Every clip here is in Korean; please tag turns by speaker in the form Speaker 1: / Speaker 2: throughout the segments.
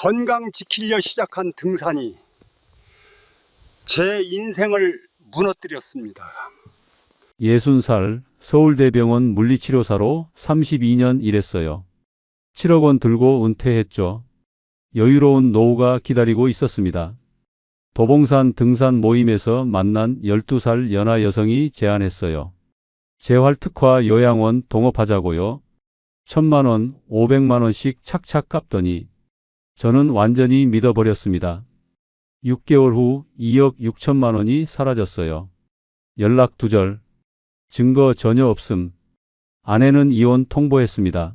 Speaker 1: 건강 지키려 시작한 등산이 제 인생을 무너뜨렸습니다.
Speaker 2: 60살 서울대병원 물리치료사로 32년 일했어요. 7억 원 들고 은퇴했죠. 여유로운 노후가 기다리고 있었습니다. 도봉산 등산 모임에서 만난 12살 연하 여성이 제안했어요. 재활특화 요양원 동업하자고요. 1,000만 원, 500만 원씩 착착 갚더니 저는 완전히 믿어버렸습니다. 6개월 후 2억 6천만 원이 사라졌어요. 연락 두절. 증거 전혀 없음. 아내는 이혼 통보했습니다.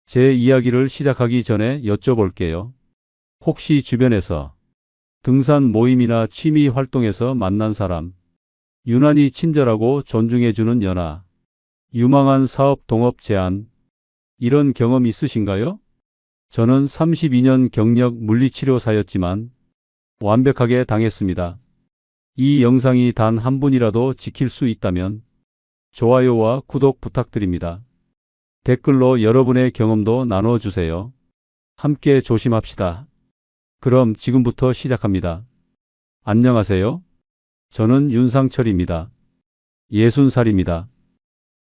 Speaker 2: 제 이야기를 시작하기 전에 여쭤볼게요. 혹시 주변에서 등산 모임이나 취미 활동에서 만난 사람, 유난히 친절하고 존중해주는 연하, 유망한 사업 동업 제안, 이런 경험 있으신가요? 저는 32년 경력 물리치료사였지만 완벽하게 당했습니다. 이 영상이 단 한 분이라도 지킬 수 있다면 좋아요와 구독 부탁드립니다. 댓글로 여러분의 경험도 나눠주세요. 함께 조심합시다. 그럼 지금부터 시작합니다. 안녕하세요. 저는 윤상철입니다. 60살입니다.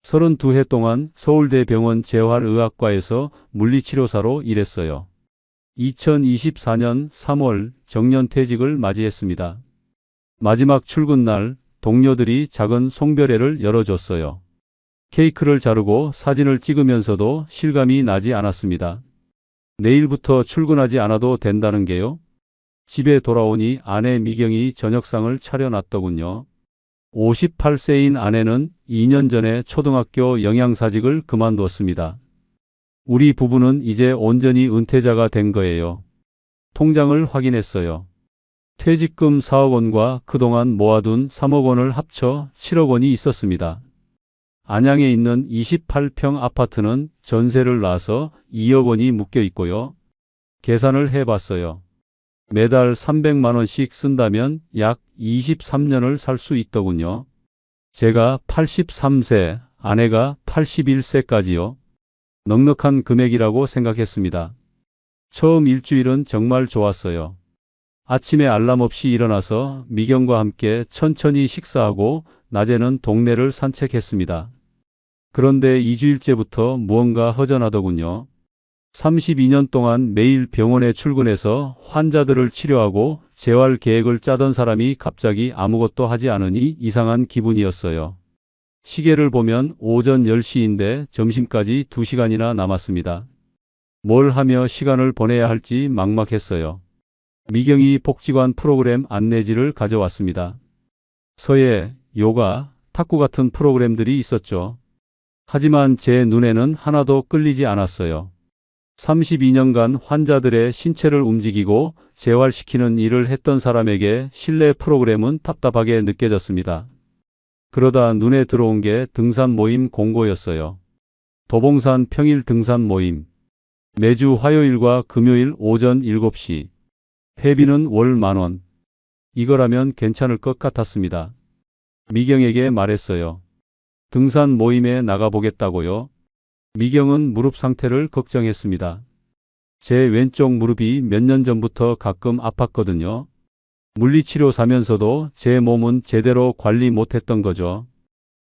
Speaker 2: 32해 동안 서울대병원 재활의학과에서 물리치료사로 일했어요. 2024년 3월 정년퇴직을 맞이했습니다. 마지막 출근 날 동료들이 작은 송별회를 열어줬어요. 케이크를 자르고 사진을 찍으면서도 실감이 나지 않았습니다. 내일부터 출근하지 않아도 된다는 게요? 집에 돌아오니 아내 미경이 저녁상을 차려놨더군요. 58세인 아내는 2년 전에 초등학교 영양사직을 그만두었습니다. 우리 부부는 이제 온전히 은퇴자가 된 거예요. 통장을 확인했어요. 퇴직금 4억 원과 그동안 모아둔 3억 원을 합쳐 7억 원이 있었습니다. 안양에 있는 28평 아파트는 전세를 놔서 2억 원이 묶여 있고요. 계산을 해봤어요. 매달 300만 원씩 쓴다면 약 23년을 살 수 있더군요. 제가 83세, 아내가 81세까지요. 넉넉한 금액이라고 생각했습니다. 처음 일주일은 정말 좋았어요. 아침에 알람 없이 일어나서 미경과 함께 천천히 식사하고 낮에는 동네를 산책했습니다. 그런데 2주일째부터 무언가 허전하더군요. 32년 동안 매일 병원에 출근해서 환자들을 치료하고 재활 계획을 짜던 사람이 갑자기 아무것도 하지 않으니 이상한 기분이었어요. 시계를 보면 오전 10시인데 점심까지 2시간이나 남았습니다. 뭘 하며 시간을 보내야 할지 막막했어요. 미경이 복지관 프로그램 안내지를 가져왔습니다. 서예, 요가, 탁구 같은 프로그램들이 있었죠. 하지만 제 눈에는 하나도 끌리지 않았어요. 32년간 환자들의 신체를 움직이고 재활시키는 일을 했던 사람에게 실내 프로그램은 답답하게 느껴졌습니다. 그러다 눈에 들어온 게 등산 모임 공고였어요. 도봉산 평일 등산 모임. 매주 화요일과 금요일 오전 7시. 회비는 월 10,000원. 이거라면 괜찮을 것 같았습니다. 미경에게 말했어요. 등산 모임에 나가보겠다고요. 미경은 무릎 상태를 걱정했습니다. 제 왼쪽 무릎이 몇 년 전부터 가끔 아팠거든요. 물리치료사면서도 제 몸은 제대로 관리 못했던 거죠.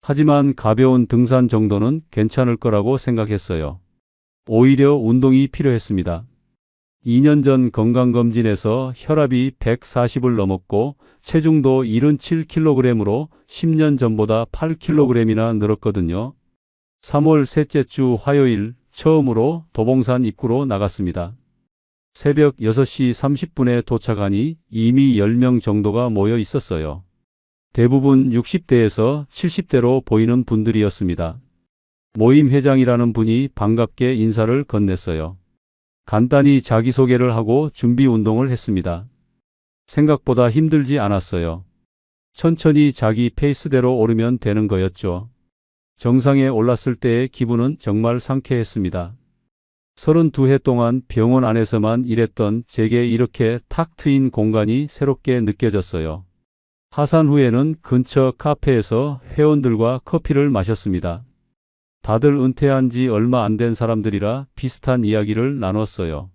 Speaker 2: 하지만 가벼운 등산 정도는 괜찮을 거라고 생각했어요. 오히려 운동이 필요했습니다. 2년 전 건강검진에서 혈압이 140을 넘었고 체중도 77kg으로 10년 전보다 8kg이나 늘었거든요. 3월 셋째 주 화요일 처음으로 도봉산 입구로 나갔습니다. 새벽 6시 30분에 도착하니 이미 10명 정도가 모여 있었어요. 대부분 60대에서 70대로 보이는 분들이었습니다. 모임 회장이라는 분이 반갑게 인사를 건넸어요. 간단히 자기소개를 하고 준비 운동을 했습니다. 생각보다 힘들지 않았어요. 천천히 자기 페이스대로 오르면 되는 거였죠. 정상에 올랐을 때의 기분은 정말 상쾌했습니다. 32해 동안 병원 안에서만 일했던 제게 이렇게 탁 트인 공간이 새롭게 느껴졌어요. 하산 후에는 근처 카페에서 회원들과 커피를 마셨습니다. 다들 은퇴한 지 얼마 안 된 사람들이라 비슷한 이야기를 나눴어요.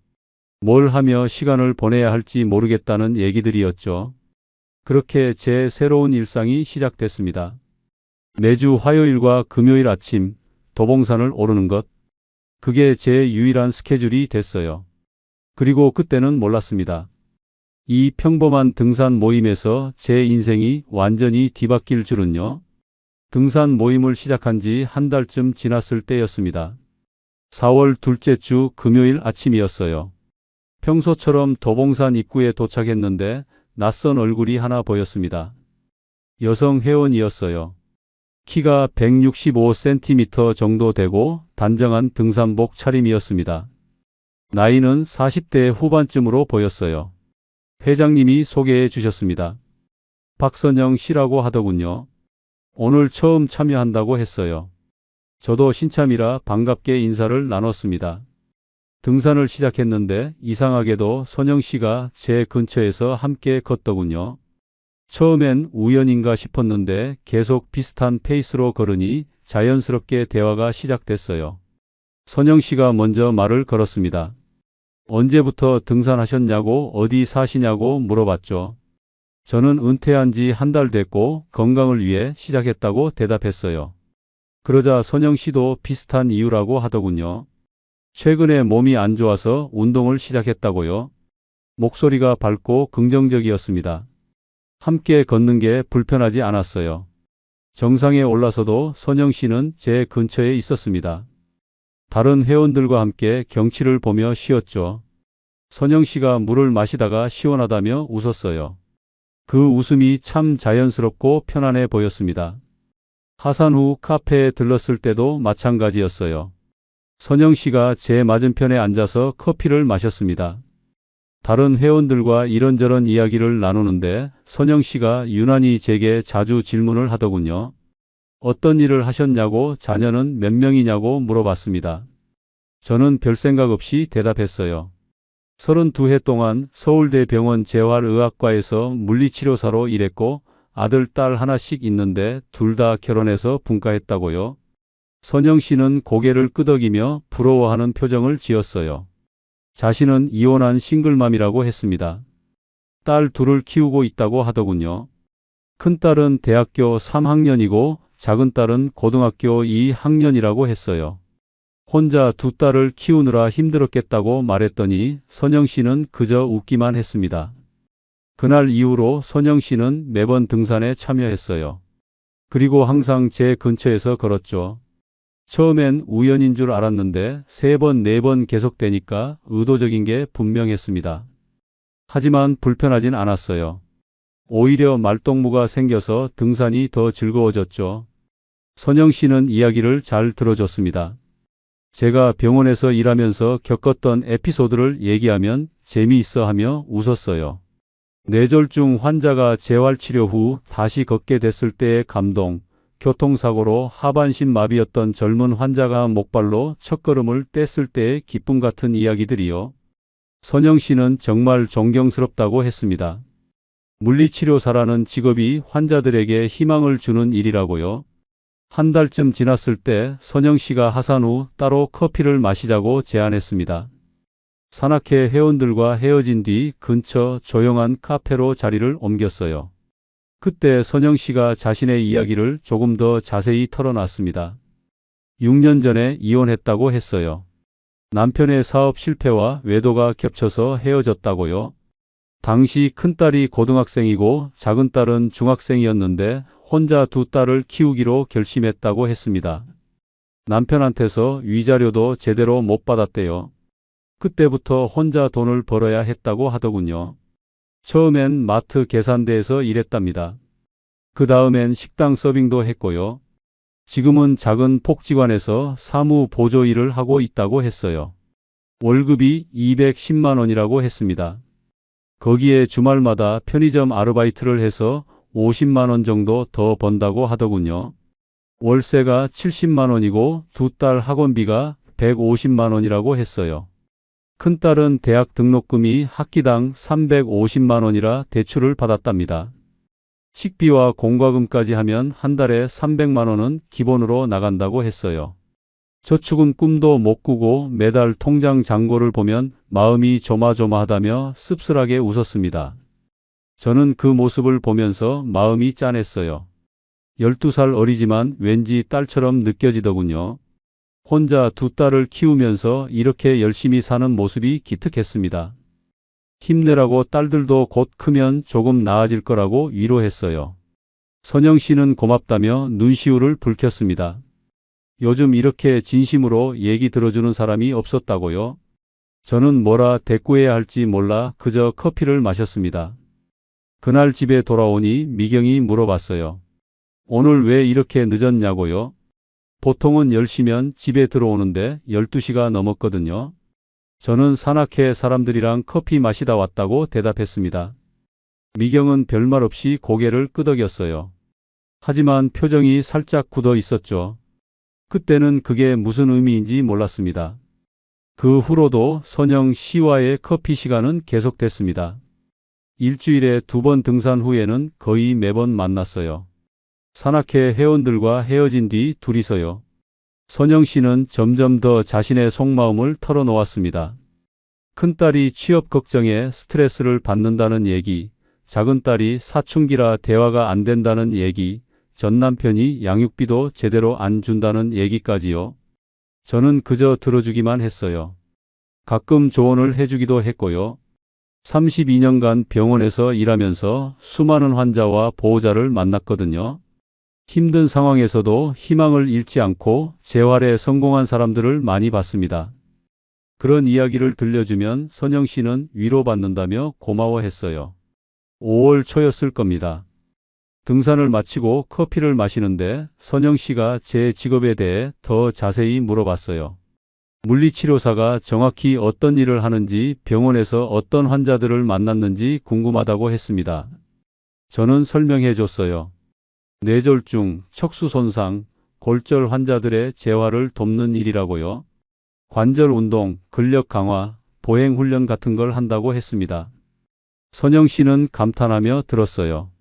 Speaker 2: 뭘 하며 시간을 보내야 할지 모르겠다는 얘기들이었죠. 그렇게 제 새로운 일상이 시작됐습니다. 매주 화요일과 금요일 아침 도봉산을 오르는 것. 그게 제 유일한 스케줄이 됐어요. 그리고 그때는 몰랐습니다. 이 평범한 등산 모임에서 제 인생이 완전히 뒤바뀔 줄은요. 등산 모임을 시작한 지 한 달쯤 지났을 때였습니다. 4월 둘째 주 금요일 아침이었어요. 평소처럼 도봉산 입구에 도착했는데 낯선 얼굴이 하나 보였습니다. 여성 회원이었어요. 키가 165cm 정도 되고 단정한 등산복 차림이었습니다. 나이는 40대 후반쯤으로 보였어요. 회장님이 소개해 주셨습니다. 박선영 씨라고 하더군요. 오늘 처음 참여한다고 했어요. 저도 신참이라 반갑게 인사를 나눴습니다. 등산을 시작했는데 이상하게도 선영 씨가 제 근처에서 함께 걷더군요. 처음엔 우연인가 싶었는데 계속 비슷한 페이스로 걸으니 자연스럽게 대화가 시작됐어요. 선영 씨가 먼저 말을 걸었습니다. 언제부터 등산하셨냐고 어디 사시냐고 물어봤죠. 저는 은퇴한 지 한 달 됐고 건강을 위해 시작했다고 대답했어요. 그러자 선영 씨도 비슷한 이유라고 하더군요. 최근에 몸이 안 좋아서 운동을 시작했다고요. 목소리가 밝고 긍정적이었습니다. 함께 걷는 게 불편하지 않았어요. 정상에 올라서도 선영 씨는 제 근처에 있었습니다. 다른 회원들과 함께 경치를 보며 쉬었죠. 선영 씨가 물을 마시다가 시원하다며 웃었어요. 그 웃음이 참 자연스럽고 편안해 보였습니다. 하산 후 카페에 들렀을 때도 마찬가지였어요. 선영 씨가 제 맞은편에 앉아서 커피를 마셨습니다. 다른 회원들과 이런저런 이야기를 나누는데 선영 씨가 유난히 제게 자주 질문을 하더군요. 어떤 일을 하셨냐고 자녀는 몇 명이냐고 물어봤습니다. 저는 별 생각 없이 대답했어요. 32해 동안 서울대병원 재활의학과에서 물리치료사로 일했고 아들, 딸 하나씩 있는데 둘 다 결혼해서 분가했다고요. 선영 씨는 고개를 끄덕이며 부러워하는 표정을 지었어요. 자신은 이혼한 싱글맘이라고 했습니다. 딸 둘을 키우고 있다고 하더군요. 큰딸은 대학교 3학년이고 작은 딸은 고등학교 2학년이라고 했어요. 혼자 두 딸을 키우느라 힘들었겠다고 말했더니 선영 씨는 그저 웃기만 했습니다. 그날 이후로 선영 씨는 매번 등산에 참여했어요. 그리고 항상 제 근처에서 걸었죠. 처음엔 우연인 줄 알았는데 3번, 4번 계속되니까 의도적인 게 분명했습니다. 하지만 불편하진 않았어요. 오히려 말동무가 생겨서 등산이 더 즐거워졌죠. 선영 씨는 이야기를 잘 들어줬습니다. 제가 병원에서 일하면서 겪었던 에피소드를 얘기하면 재미있어 하며 웃었어요. 뇌졸중 환자가 재활치료 후 다시 걷게 됐을 때의 감동, 교통사고로 하반신 마비였던 젊은 환자가 목발로 첫걸음을 뗐을 때의 기쁨 같은 이야기들이요. 선영 씨는 정말 존경스럽다고 했습니다. 물리치료사라는 직업이 환자들에게 희망을 주는 일이라고요. 한 달쯤 지났을 때 선영 씨가 하산 후 따로 커피를 마시자고 제안했습니다. 산악회 회원들과 헤어진 뒤 근처 조용한 카페로 자리를 옮겼어요. 그때 선영 씨가 자신의 이야기를 조금 더 자세히 털어놨습니다. 6년 전에 이혼했다고 했어요. 남편의 사업 실패와 외도가 겹쳐서 헤어졌다고요. 당시 큰딸이 고등학생이고 작은 딸은 중학생이었는데 혼자 두 딸을 키우기로 결심했다고 했습니다. 남편한테서 위자료도 제대로 못 받았대요. 그때부터 혼자 돈을 벌어야 했다고 하더군요. 처음엔 마트 계산대에서 일했답니다. 그 다음엔 식당 서빙도 했고요. 지금은 작은 복지관에서 사무 보조 일을 하고 있다고 했어요. 월급이 210만 원이라고 했습니다. 거기에 주말마다 편의점 아르바이트를 해서 50만 원 정도 더 번다고 하더군요. 월세가 70만 원이고 두 딸 학원비가 150만 원이라고 했어요. 큰딸은 대학 등록금이 학기당 350만 원이라 대출을 받았답니다. 식비와 공과금까지 하면 한 달에 300만 원은 기본으로 나간다고 했어요. 저축은 꿈도 못 꾸고 매달 통장 잔고를 보면 마음이 조마조마하다며 씁쓸하게 웃었습니다. 저는 그 모습을 보면서 마음이 짠했어요. 12살 어리지만 왠지 딸처럼 느껴지더군요. 혼자 두 딸을 키우면서 이렇게 열심히 사는 모습이 기특했습니다. 힘내라고 딸들도 곧 크면 조금 나아질 거라고 위로했어요. 선영 씨는 고맙다며 눈시울을 붉혔습니다. 요즘 이렇게 진심으로 얘기 들어주는 사람이 없었다고요? 저는 뭐라 대꾸해야 할지 몰라 그저 커피를 마셨습니다. 그날 집에 돌아오니 미경이 물어봤어요. 오늘 왜 이렇게 늦었냐고요? 보통은 10시면 집에 들어오는데 12시가 넘었거든요. 저는 산악회 사람들이랑 커피 마시다 왔다고 대답했습니다. 미경은 별말 없이 고개를 끄덕였어요. 하지만 표정이 살짝 굳어 있었죠. 그때는 그게 무슨 의미인지 몰랐습니다. 그 후로도 선영 씨와의 커피 시간은 계속됐습니다. 일주일에 2번 등산 후에는 거의 매번 만났어요. 산악회 회원들과 헤어진 뒤 둘이서요. 선영 씨는 점점 더 자신의 속마음을 털어놓았습니다. 큰딸이 취업 걱정에 스트레스를 받는다는 얘기, 작은딸이 사춘기라 대화가 안 된다는 얘기, 전 남편이 양육비도 제대로 안 준다는 얘기까지요. 저는 그저 들어주기만 했어요. 가끔 조언을 해주기도 했고요. 32년간 병원에서 일하면서 수많은 환자와 보호자를 만났거든요. 힘든 상황에서도 희망을 잃지 않고 재활에 성공한 사람들을 많이 봤습니다. 그런 이야기를 들려주면 선영 씨는 위로받는다며 고마워했어요. 5월 초였을 겁니다. 등산을 마치고 커피를 마시는데 선영 씨가 제 직업에 대해 더 자세히 물어봤어요. 물리치료사가 정확히 어떤 일을 하는지, 병원에서 어떤 환자들을 만났는지 궁금하다고 했습니다. 저는 설명해 줬어요. 뇌졸중, 척수 손상, 골절 환자들의 재활을 돕는 일이라고요. 관절 운동, 근력 강화, 보행 훈련 같은 걸 한다고 했습니다. 선영 씨는 감탄하며 들었어요.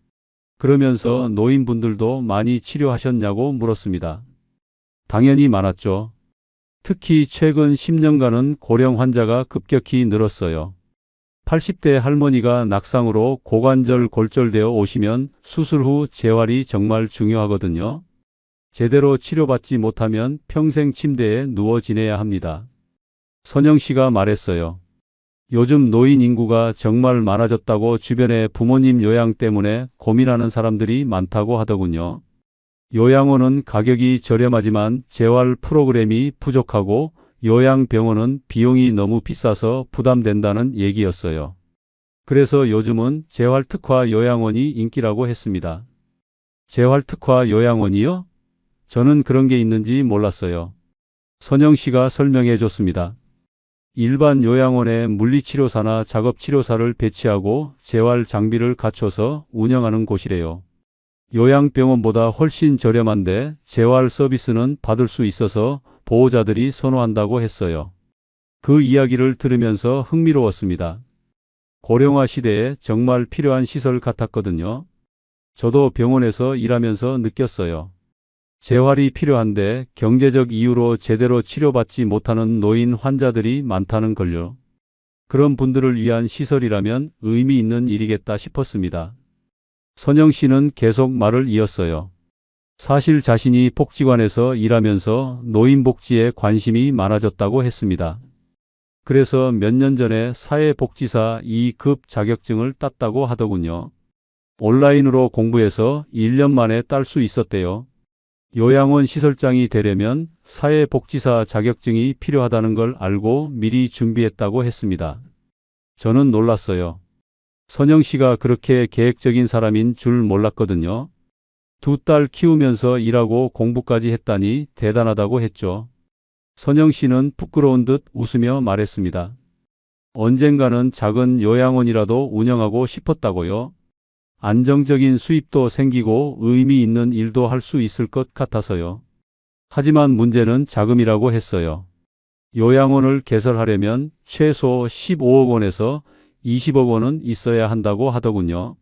Speaker 2: 그러면서 노인분들도 많이 치료하셨냐고 물었습니다. 당연히 많았죠. 특히 최근 10년간은 고령 환자가 급격히 늘었어요. 80대 할머니가 낙상으로 고관절 골절되어 오시면 수술 후 재활이 정말 중요하거든요. 제대로 치료받지 못하면 평생 침대에 누워 지내야 합니다. 선영 씨가 말했어요. 요즘 노인 인구가 정말 많아졌다고 주변에 부모님 요양 때문에 고민하는 사람들이 많다고 하더군요. 요양원은 가격이 저렴하지만 재활 프로그램이 부족하고 요양병원은 비용이 너무 비싸서 부담된다는 얘기였어요. 그래서 요즘은 재활특화 요양원이 인기라고 했습니다. 재활특화 요양원이요? 저는 그런 게 있는지 몰랐어요. 선영 씨가 설명해 줬습니다. 일반 요양원에 물리치료사나 작업치료사를 배치하고 재활 장비를 갖춰서 운영하는 곳이래요. 요양병원보다 훨씬 저렴한데 재활 서비스는 받을 수 있어서 보호자들이 선호한다고 했어요. 그 이야기를 들으면서 흥미로웠습니다. 고령화 시대에 정말 필요한 시설 같았거든요. 저도 병원에서 일하면서 느꼈어요. 재활이 필요한데 경제적 이유로 제대로 치료받지 못하는 노인 환자들이 많다는 걸요. 그런 분들을 위한 시설이라면 의미 있는 일이겠다 싶었습니다. 선영 씨는 계속 말을 이었어요. 사실 자신이 복지관에서 일하면서 노인복지에 관심이 많아졌다고 했습니다. 그래서 몇 년 전에 사회복지사 2급 자격증을 땄다고 하더군요. 온라인으로 공부해서 1년 만에 딸 수 있었대요. 요양원 시설장이 되려면 사회복지사 자격증이 필요하다는 걸 알고 미리 준비했다고 했습니다. 저는 놀랐어요. 선영 씨가 그렇게 계획적인 사람인 줄 몰랐거든요. 2딸 키우면서 일하고 공부까지 했다니 대단하다고 했죠. 선영 씨는 부끄러운 듯 웃으며 말했습니다. 언젠가는 작은 요양원이라도 운영하고 싶었다고요. 안정적인 수입도 생기고 의미 있는 일도 할 수 있을 것 같아서요. 하지만 문제는 자금이라고 했어요. 요양원을 개설하려면 최소 15억 원에서 20억 원은 있어야 한다고 하더군요.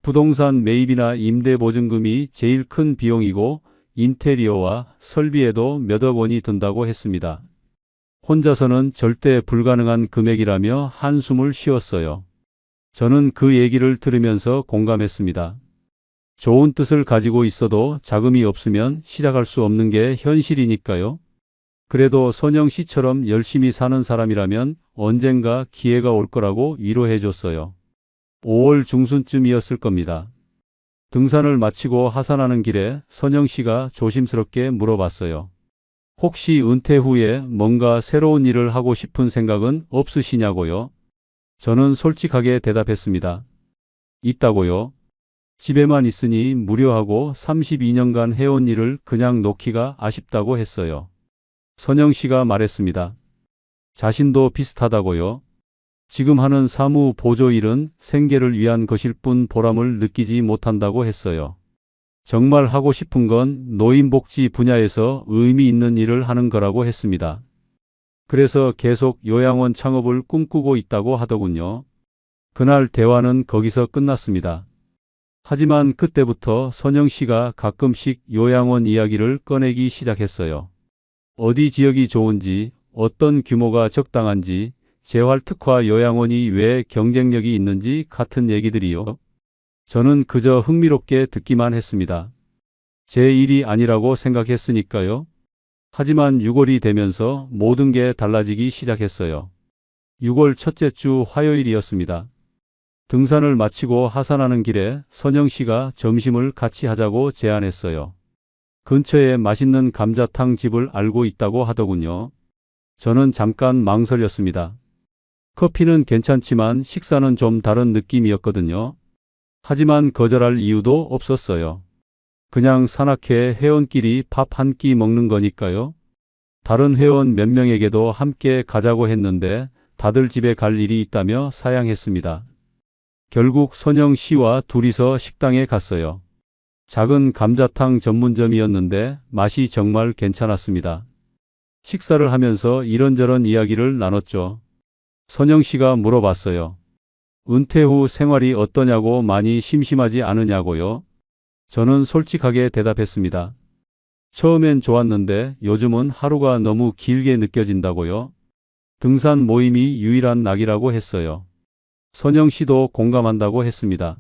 Speaker 2: 부동산 매입이나 임대보증금이 제일 큰 비용이고 인테리어와 설비에도 몇억 원이 든다고 했습니다. 혼자서는 절대 불가능한 금액이라며 한숨을 쉬었어요. 저는 그 얘기를 들으면서 공감했습니다. 좋은 뜻을 가지고 있어도 자금이 없으면 시작할 수 없는 게 현실이니까요. 그래도 선영 씨처럼 열심히 사는 사람이라면 언젠가 기회가 올 거라고 위로해 줬어요. 5월 중순쯤이었을 겁니다. 등산을 마치고 하산하는 길에 선영 씨가 조심스럽게 물어봤어요. 혹시 은퇴 후에 뭔가 새로운 일을 하고 싶은 생각은 없으시냐고요? 저는 솔직하게 대답했습니다. 있다고요? 집에만 있으니 무료하고 32년간 해온 일을 그냥 놓기가 아쉽다고 했어요. 선영 씨가 말했습니다. 자신도 비슷하다고요? 지금 하는 사무 보조 일은 생계를 위한 것일 뿐 보람을 느끼지 못한다고 했어요. 정말 하고 싶은 건 노인복지 분야에서 의미 있는 일을 하는 거라고 했습니다. 그래서 계속 요양원 창업을 꿈꾸고 있다고 하더군요. 그날 대화는 거기서 끝났습니다. 하지만 그때부터 선영 씨가 가끔씩 요양원 이야기를 꺼내기 시작했어요. 어디 지역이 좋은지, 어떤 규모가 적당한지, 재활특화 요양원이 왜 경쟁력이 있는지 같은 얘기들이요. 저는 그저 흥미롭게 듣기만 했습니다. 제 일이 아니라고 생각했으니까요. 하지만 6월이 되면서 모든 게 달라지기 시작했어요. 6월 첫째 주 화요일이었습니다. 등산을 마치고 하산하는 길에 선영 씨가 점심을 같이 하자고 제안했어요. 근처에 맛있는 감자탕 집을 알고 있다고 하더군요. 저는 잠깐 망설였습니다. 커피는 괜찮지만 식사는 좀 다른 느낌이었거든요. 하지만 거절할 이유도 없었어요. 그냥 산악회 회원끼리 밥 한 끼 먹는 거니까요. 다른 회원 몇 명에게도 함께 가자고 했는데 다들 집에 갈 일이 있다며 사양했습니다. 결국 선영 씨와 둘이서 식당에 갔어요. 작은 감자탕 전문점이었는데 맛이 정말 괜찮았습니다. 식사를 하면서 이런저런 이야기를 나눴죠. 선영 씨가 물어봤어요. 은퇴 후 생활이 어떠냐고 많이 심심하지 않으냐고요? 저는 솔직하게 대답했습니다. 처음엔 좋았는데 요즘은 하루가 너무 길게 느껴진다고요? 등산 모임이 유일한 낙이라고 했어요. 선영 씨도 공감한다고 했습니다.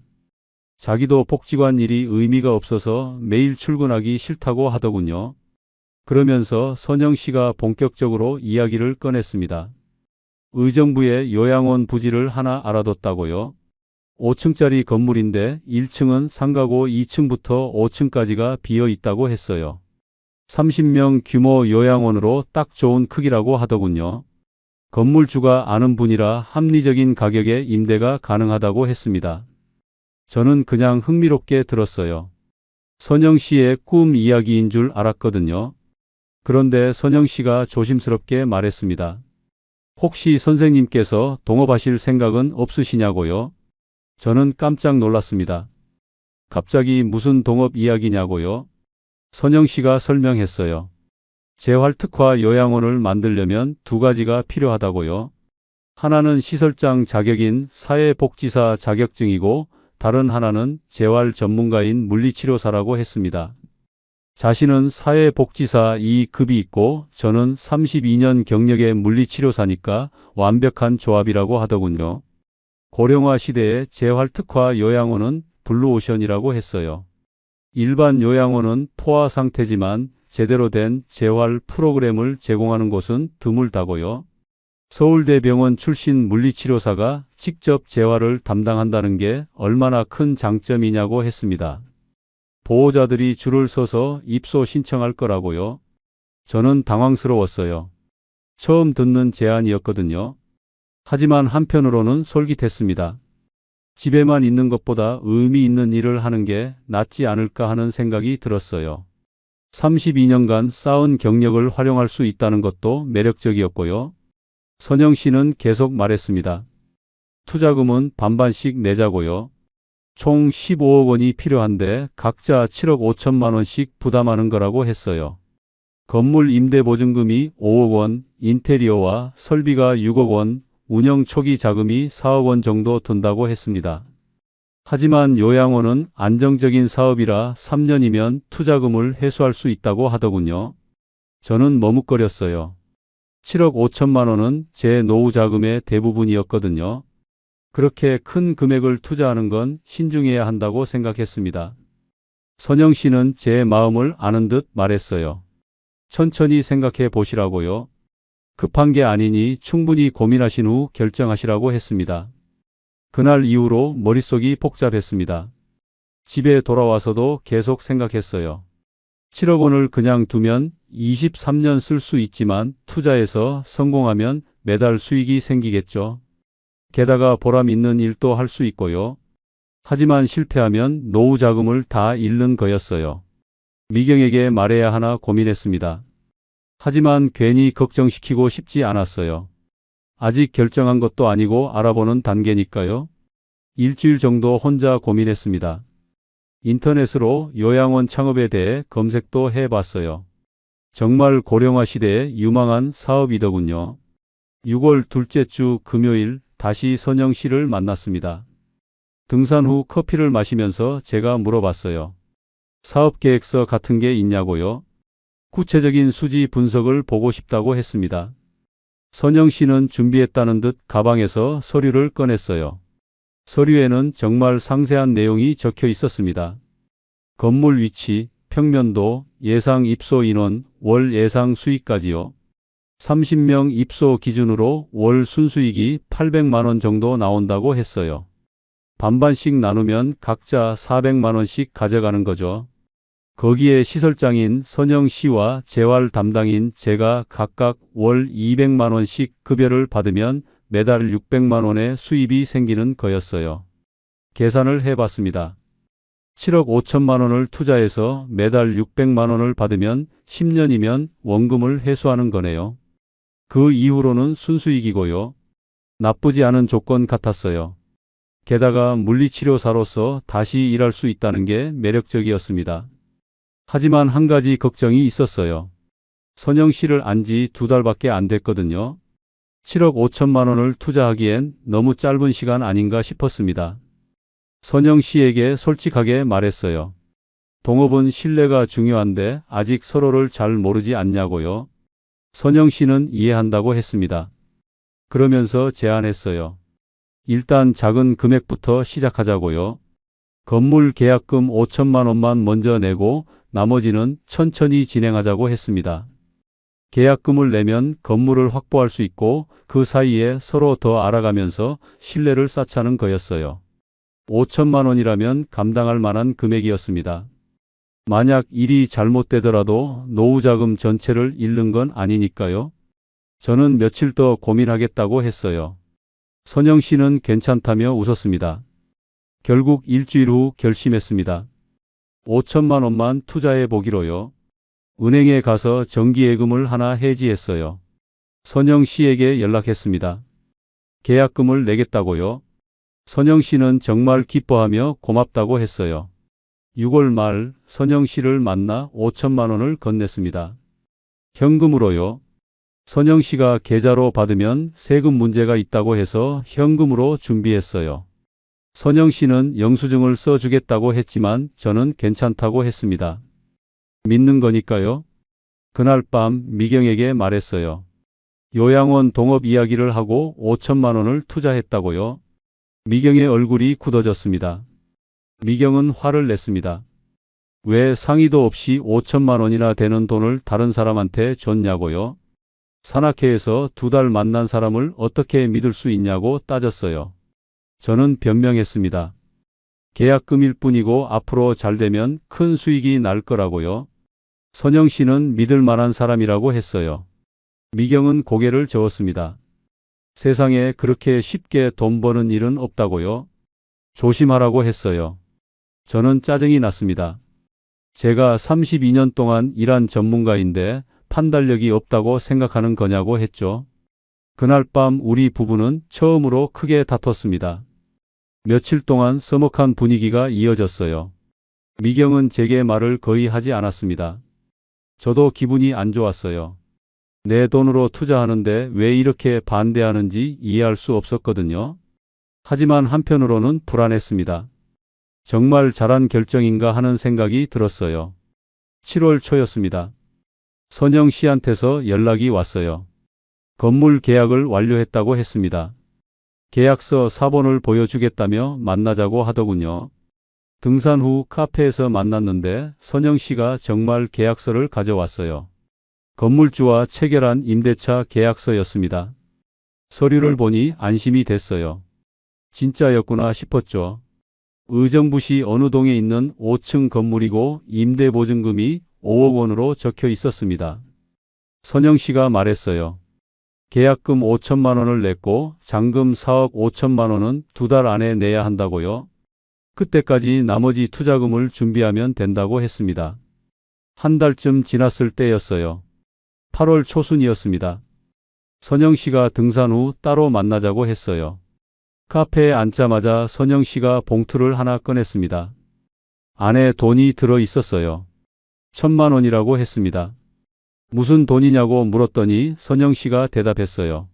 Speaker 2: 자기도 복지관 일이 의미가 없어서 매일 출근하기 싫다고 하더군요. 그러면서 선영 씨가 본격적으로 이야기를 꺼냈습니다. 의정부에 요양원 부지를 하나 알아뒀다고요. 5층짜리 건물인데 1층은 상가고 2층부터 5층까지가 비어 있다고 했어요. 30명 규모 요양원으로 딱 좋은 크기라고 하더군요. 건물주가 아는 분이라 합리적인 가격에 임대가 가능하다고 했습니다. 저는 그냥 흥미롭게 들었어요. 선영 씨의 꿈 이야기인 줄 알았거든요. 그런데 선영 씨가 조심스럽게 말했습니다. 혹시 선생님께서 동업하실 생각은 없으시냐고요? 저는 깜짝 놀랐습니다. 갑자기 무슨 동업 이야기냐고요? 선영 씨가 설명했어요. 재활특화 요양원을 만들려면 두 가지가 필요하다고요. 하나는 시설장 자격인 사회복지사 자격증이고 다른 하나는 재활 전문가인 물리치료사라고 했습니다. 자신은 사회복지사 2급이 있고 저는 32년 경력의 물리치료사니까 완벽한 조합이라고 하더군요. 고령화 시대의 재활특화 요양원은 블루오션이라고 했어요. 일반 요양원은 포화 상태지만 제대로 된 재활 프로그램을 제공하는 곳은 드물다고요. 서울대병원 출신 물리치료사가 직접 재활을 담당한다는 게 얼마나 큰 장점이냐고 했습니다. 보호자들이 줄을 서서 입소 신청할 거라고요. 저는 당황스러웠어요. 처음 듣는 제안이었거든요. 하지만 한편으로는 솔깃했습니다. 집에만 있는 것보다 의미 있는 일을 하는 게 낫지 않을까 하는 생각이 들었어요. 32년간 쌓은 경력을 활용할 수 있다는 것도 매력적이었고요. 선영 씨는 계속 말했습니다. 투자금은 반반씩 내자고요. 총 15억 원이 필요한데 각자 7억 5천만 원씩 부담하는 거라고 했어요. 건물 임대 보증금이 5억 원, 인테리어와 설비가 6억 원, 운영 초기 자금이 4억 원 정도 든다고 했습니다. 하지만 요양원은 안정적인 사업이라 3년이면 투자금을 회수할 수 있다고 하더군요. 저는 머뭇거렸어요. 7억 5천만 원은 제 노후 자금의 대부분이었거든요. 그렇게 큰 금액을 투자하는 건 신중해야 한다고 생각했습니다. 선영 씨는 제 마음을 아는 듯 말했어요. 천천히 생각해 보시라고요. 급한 게 아니니 충분히 고민하신 후 결정하시라고 했습니다. 그날 이후로 머릿속이 복잡했습니다. 집에 돌아와서도 계속 생각했어요. 7억 원을 그냥 두면 23년 쓸 수 있지만 투자해서 성공하면 매달 수익이 생기겠죠. 게다가 보람 있는 일도 할 수 있고요. 하지만 실패하면 노후 자금을 다 잃는 거였어요. 미경에게 말해야 하나 고민했습니다. 하지만 괜히 걱정시키고 싶지 않았어요. 아직 결정한 것도 아니고 알아보는 단계니까요. 일주일 정도 혼자 고민했습니다. 인터넷으로 요양원 창업에 대해 검색도 해봤어요. 정말 고령화 시대에 유망한 사업이더군요. 6월 둘째 주 금요일 다시 선영 씨를 만났습니다. 등산 후 커피를 마시면서 제가 물어봤어요. 사업 계획서 같은 게 있냐고요? 구체적인 수지 분석을 보고 싶다고 했습니다. 선영 씨는 준비했다는 듯 가방에서 서류를 꺼냈어요. 서류에는 정말 상세한 내용이 적혀 있었습니다. 건물 위치, 평면도, 예상 입소 인원, 월 예상 수익까지요. 30명 입소 기준으로 월 순수익이 800만 원 정도 나온다고 했어요. 반반씩 나누면 각자 400만 원씩 가져가는 거죠. 거기에 시설장인 선영 씨와 재활 담당인 제가 각각 월 200만 원씩 급여를 받으면 매달 600만 원의 수입이 생기는 거였어요. 계산을 해봤습니다. 7억 5천만 원을 투자해서 매달 600만 원을 받으면 10년이면 원금을 회수하는 거네요. 그 이후로는 순수익이고요. 나쁘지 않은 조건 같았어요. 게다가 물리치료사로서 다시 일할 수 있다는 게 매력적이었습니다. 하지만 한 가지 걱정이 있었어요. 선영 씨를 안 지 2달밖에 안 됐거든요. 7억 5천만 원을 투자하기엔 너무 짧은 시간 아닌가 싶었습니다. 선영 씨에게 솔직하게 말했어요. 동업은 신뢰가 중요한데 아직 서로를 잘 모르지 않냐고요. 선영 씨는 이해한다고 했습니다. 그러면서 제안했어요. 일단 작은 금액부터 시작하자고요. 건물 계약금 5천만 원만 먼저 내고 나머지는 천천히 진행하자고 했습니다. 계약금을 내면 건물을 확보할 수 있고 그 사이에 서로 더 알아가면서 신뢰를 쌓자는 거였어요. 5천만 원이라면 감당할 만한 금액이었습니다. 만약 일이 잘못되더라도 노후 자금 전체를 잃는 건 아니니까요. 저는 며칠 더 고민하겠다고 했어요. 선영 씨는 괜찮다며 웃었습니다. 결국 일주일 후 결심했습니다. 5천만 원만 투자해 보기로요. 은행에 가서 정기예금을 하나 해지했어요. 선영 씨에게 연락했습니다. 계약금을 내겠다고요. 선영 씨는 정말 기뻐하며 고맙다고 했어요. 6월 말 선영 씨를 만나 5천만 원을 건넸습니다. 현금으로요. 선영 씨가 계좌로 받으면 세금 문제가 있다고 해서 현금으로 준비했어요. 선영 씨는 영수증을 써주겠다고 했지만 저는 괜찮다고 했습니다. 믿는 거니까요. 그날 밤 미경에게 말했어요. 요양원 동업 이야기를 하고 5천만 원을 투자했다고요. 미경의 얼굴이 굳어졌습니다. 미경은 화를 냈습니다. 왜 상의도 없이 5천만 원이나 되는 돈을 다른 사람한테 줬냐고요? 산악회에서 2달 만난 사람을 어떻게 믿을 수 있냐고 따졌어요. 저는 변명했습니다. 계약금일 뿐이고 앞으로 잘 되면 큰 수익이 날 거라고요. 선영 씨는 믿을 만한 사람이라고 했어요. 미경은 고개를 저었습니다. 세상에 그렇게 쉽게 돈 버는 일은 없다고요. 조심하라고 했어요. 저는 짜증이 났습니다. 제가 32년 동안 일한 전문가인데 판단력이 없다고 생각하는 거냐고 했죠. 그날 밤 우리 부부는 처음으로 크게 다퉜습니다. 며칠 동안 서먹한 분위기가 이어졌어요. 미경은 제게 말을 거의 하지 않았습니다. 저도 기분이 안 좋았어요. 내 돈으로 투자하는데 왜 이렇게 반대하는지 이해할 수 없었거든요. 하지만 한편으로는 불안했습니다. 정말 잘한 결정인가 하는 생각이 들었어요. 7월 초였습니다. 선영 씨한테서 연락이 왔어요. 건물 계약을 완료했다고 했습니다. 계약서 사본을 보여주겠다며 만나자고 하더군요. 등산 후 카페에서 만났는데 선영 씨가 정말 계약서를 가져왔어요. 건물주와 체결한 임대차 계약서였습니다. 서류를 보니 안심이 됐어요. 진짜였구나 싶었죠. 의정부시 어느 동에 있는 5층 건물이고 임대보증금이 5억 원으로 적혀 있었습니다. 선영 씨가 말했어요. 계약금 5천만 원을 냈고 잔금 4억 5천만 원은 2달 안에 내야 한다고요. 그때까지 나머지 투자금을 준비하면 된다고 했습니다. 한 달쯤 지났을 때였어요. 8월 초순이었습니다. 선영 씨가 등산 후 따로 만나자고 했어요. 카페에 앉자마자 선영 씨가 봉투를 하나 꺼냈습니다. 안에 돈이 들어 있었어요. 1,000만 원이라고 했습니다. 무슨 돈이냐고 물었더니 선영 씨가 대답했어요.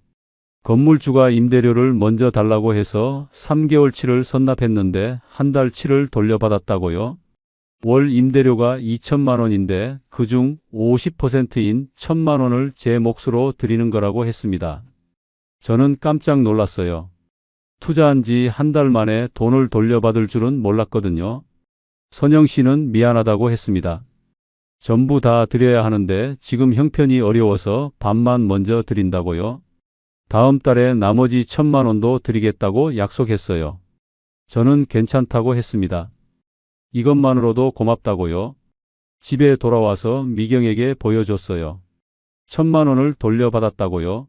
Speaker 2: 건물주가 임대료를 먼저 달라고 해서 3개월치를 선납했는데 한 달치를 돌려받았다고요. 월 임대료가 2천만 원인데 그중 50%인 1,000만 원을 제 몫으로 드리는 거라고 했습니다. 저는 깜짝 놀랐어요. 투자한 지 한 달 만에 돈을 돌려받을 줄은 몰랐거든요. 선영 씨는 미안하다고 했습니다. 전부 다 드려야 하는데 지금 형편이 어려워서 반만 먼저 드린다고요. 다음 달에 나머지 1,000만 원도 드리겠다고 약속했어요. 저는 괜찮다고 했습니다. 이것만으로도 고맙다고요. 집에 돌아와서 미경에게 보여줬어요. 1,000만 원을 돌려받았다고요.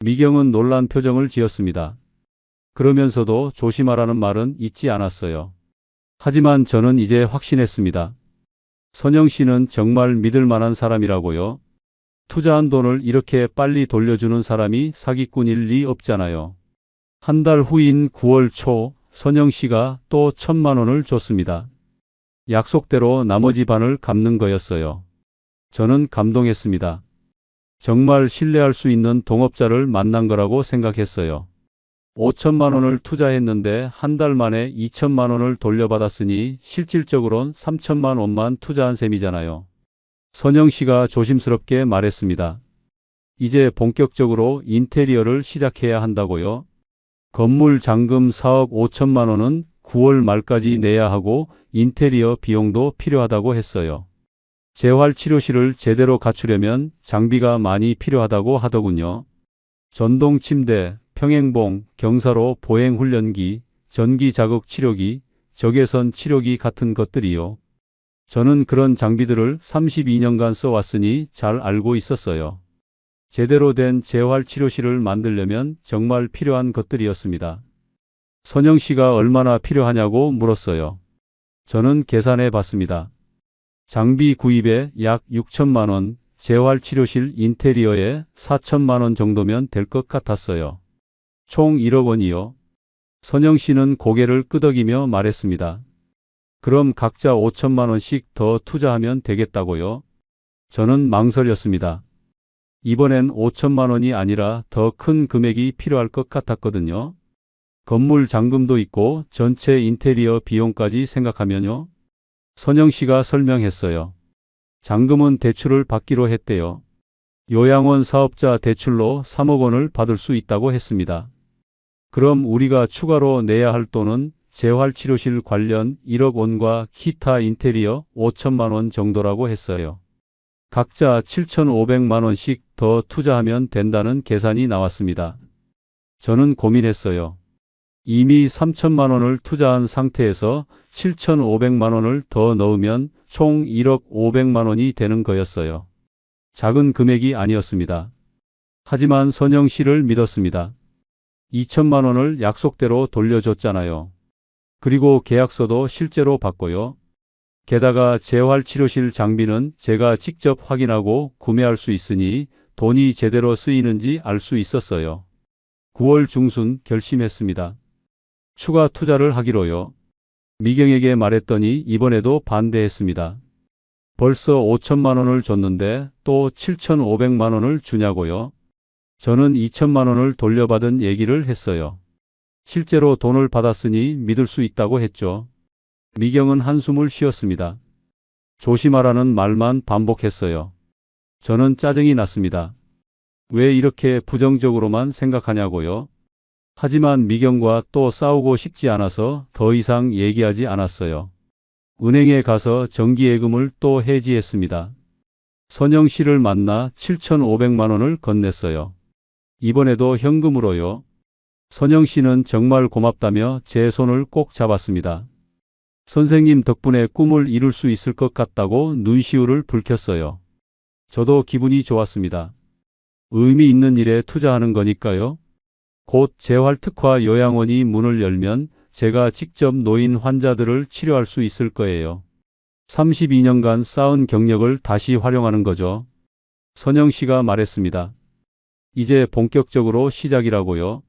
Speaker 2: 미경은 놀란 표정을 지었습니다. 그러면서도 조심하라는 말은 잊지 않았어요. 하지만 저는 이제 확신했습니다. 선영 씨는 정말 믿을 만한 사람이라고요. 투자한 돈을 이렇게 빨리 돌려주는 사람이 사기꾼일 리 없잖아요. 한 달 후인 9월 초 선영 씨가 또 1,000만 원을 줬습니다. 약속대로 나머지 반을 갚는 거였어요. 저는 감동했습니다. 정말 신뢰할 수 있는 동업자를 만난 거라고 생각했어요. 5천만 원을 투자했는데 한 달 만에 2천만 원을 돌려받았으니 실질적으론 3천만 원만 투자한 셈이잖아요. 선영 씨가 조심스럽게 말했습니다. 이제 본격적으로 인테리어를 시작해야 한다고요. 건물 잔금 4억 5천만 원은 9월 말까지 내야 하고 인테리어 비용도 필요하다고 했어요. 재활치료실을 제대로 갖추려면 장비가 많이 필요하다고 하더군요. 전동 침대, 평행봉, 경사로 보행훈련기, 전기자극 치료기, 적외선 치료기 같은 것들이요. 저는 그런 장비들을 32년간 써왔으니 잘 알고 있었어요. 제대로 된 재활치료실을 만들려면 정말 필요한 것들이었습니다. 선영 씨가 얼마나 필요하냐고 물었어요. 저는 계산해 봤습니다. 장비 구입에 약 6천만 원, 재활치료실 인테리어에 4천만 원 정도면 될 것 같았어요. 총 1억 원이요. 선영 씨는 고개를 끄덕이며 말했습니다. 그럼 각자 5천만 원씩 더 투자하면 되겠다고요? 저는 망설였습니다. 이번엔 5천만 원이 아니라 더 큰 금액이 필요할 것 같았거든요. 건물 잔금도 있고 전체 인테리어 비용까지 생각하면요. 선영 씨가 설명했어요. 잔금은 대출을 받기로 했대요. 요양원 사업자 대출로 3억 원을 받을 수 있다고 했습니다. 그럼 우리가 추가로 내야 할 돈은 재활치료실 관련 1억 원과 기타 인테리어 5천만 원 정도라고 했어요. 각자 7,500만 원씩 더 투자하면 된다는 계산이 나왔습니다. 저는 고민했어요. 이미 3천만 원을 투자한 상태에서 7,500만 원을 더 넣으면 총 1억 500만 원이 되는 거였어요. 작은 금액이 아니었습니다. 하지만 선영 씨를 믿었습니다. 2천만 원을 약속대로 돌려줬잖아요. 그리고 계약서도 실제로 받고요. 게다가 재활치료실 장비는 제가 직접 확인하고 구매할 수 있으니 돈이 제대로 쓰이는지 알 수 있었어요. 9월 중순 결심했습니다. 추가 투자를 하기로요. 미경에게 말했더니 이번에도 반대했습니다. 벌써 5천만 원을 줬는데 또 7,500만 원을 주냐고요. 저는 2천만 원을 돌려받은 얘기를 했어요. 실제로 돈을 받았으니 믿을 수 있다고 했죠. 미경은 한숨을 쉬었습니다. 조심하라는 말만 반복했어요. 저는 짜증이 났습니다. 왜 이렇게 부정적으로만 생각하냐고요? 하지만 미경과 또 싸우고 싶지 않아서 더 이상 얘기하지 않았어요. 은행에 가서 정기예금을 또 해지했습니다. 선영 씨를 만나 7,500만 원을 건넸어요. 이번에도 현금으로요. 선영 씨는 정말 고맙다며 제 손을 꼭 잡았습니다. 선생님 덕분에 꿈을 이룰 수 있을 것 같다고 눈시울을 붉혔어요. 저도 기분이 좋았습니다. 의미 있는 일에 투자하는 거니까요. 곧 재활특화 요양원이 문을 열면 제가 직접 노인 환자들을 치료할 수 있을 거예요. 32년간 쌓은 경력을 다시 활용하는 거죠. 선영 씨가 말했습니다. 이제 본격적으로 시작이라고요.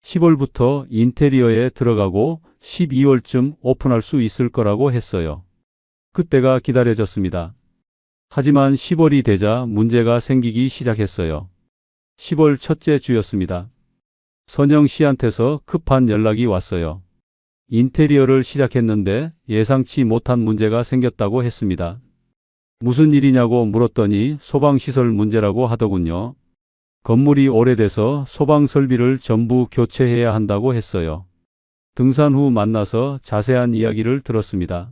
Speaker 2: 10월부터 인테리어에 들어가고 12월쯤 오픈할 수 있을 거라고 했어요. 그때가 기다려졌습니다. 하지만 10월이 되자 문제가 생기기 시작했어요. 10월 첫째 주였습니다. 선영 씨한테서 급한 연락이 왔어요. 인테리어를 시작했는데 예상치 못한 문제가 생겼다고 했습니다. 무슨 일이냐고 물었더니 소방시설 문제라고 하더군요. 건물이 오래돼서 소방 설비를 전부 교체해야 한다고 했어요. 등산 후 만나서 자세한 이야기를 들었습니다.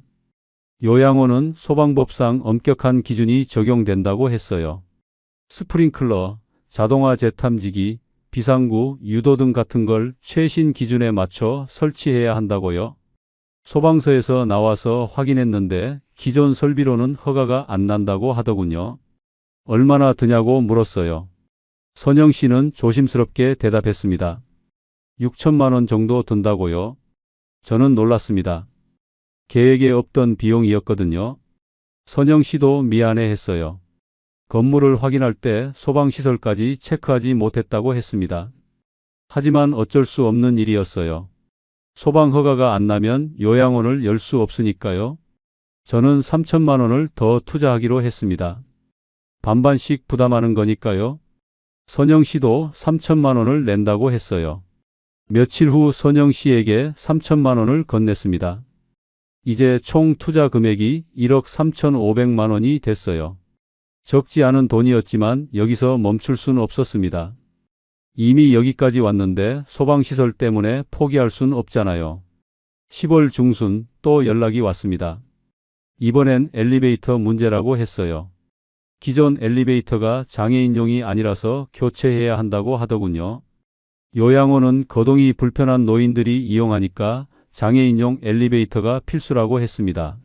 Speaker 2: 요양원은 소방법상 엄격한 기준이 적용된다고 했어요. 스프링클러, 자동화 재탐지기, 비상구, 유도등 같은 걸 최신 기준에 맞춰 설치해야 한다고요. 소방서에서 나와서 확인했는데 기존 설비로는 허가가 안 난다고 하더군요. 얼마나 드냐고 물었어요. 선영 씨는 조심스럽게 대답했습니다. 6천만 원 정도 든다고요. 저는 놀랐습니다. 계획에 없던 비용이었거든요. 선영 씨도 미안해했어요. 건물을 확인할 때 소방시설까지 체크하지 못했다고 했습니다. 하지만 어쩔 수 없는 일이었어요. 소방 허가가 안 나면 요양원을 열 수 없으니까요. 저는 3천만 원을 더 투자하기로 했습니다. 반반씩 부담하는 거니까요. 선영 씨도 3천만 원을 낸다고 했어요. 며칠 후 선영 씨에게 3천만 원을 건넸습니다. 이제 총 투자 금액이 1억 3,500만 원이 됐어요. 적지 않은 돈이었지만 여기서 멈출 수는 없었습니다. 이미 여기까지 왔는데 소방시설 때문에 포기할 순 없잖아요. 10월 중순 또 연락이 왔습니다. 이번엔 엘리베이터 문제라고 했어요. 기존 엘리베이터가 장애인용이 아니라서 교체해야 한다고 하더군요. 요양원은 거동이 불편한 노인들이 이용하니까 장애인용 엘리베이터가 필수라고 했습니다.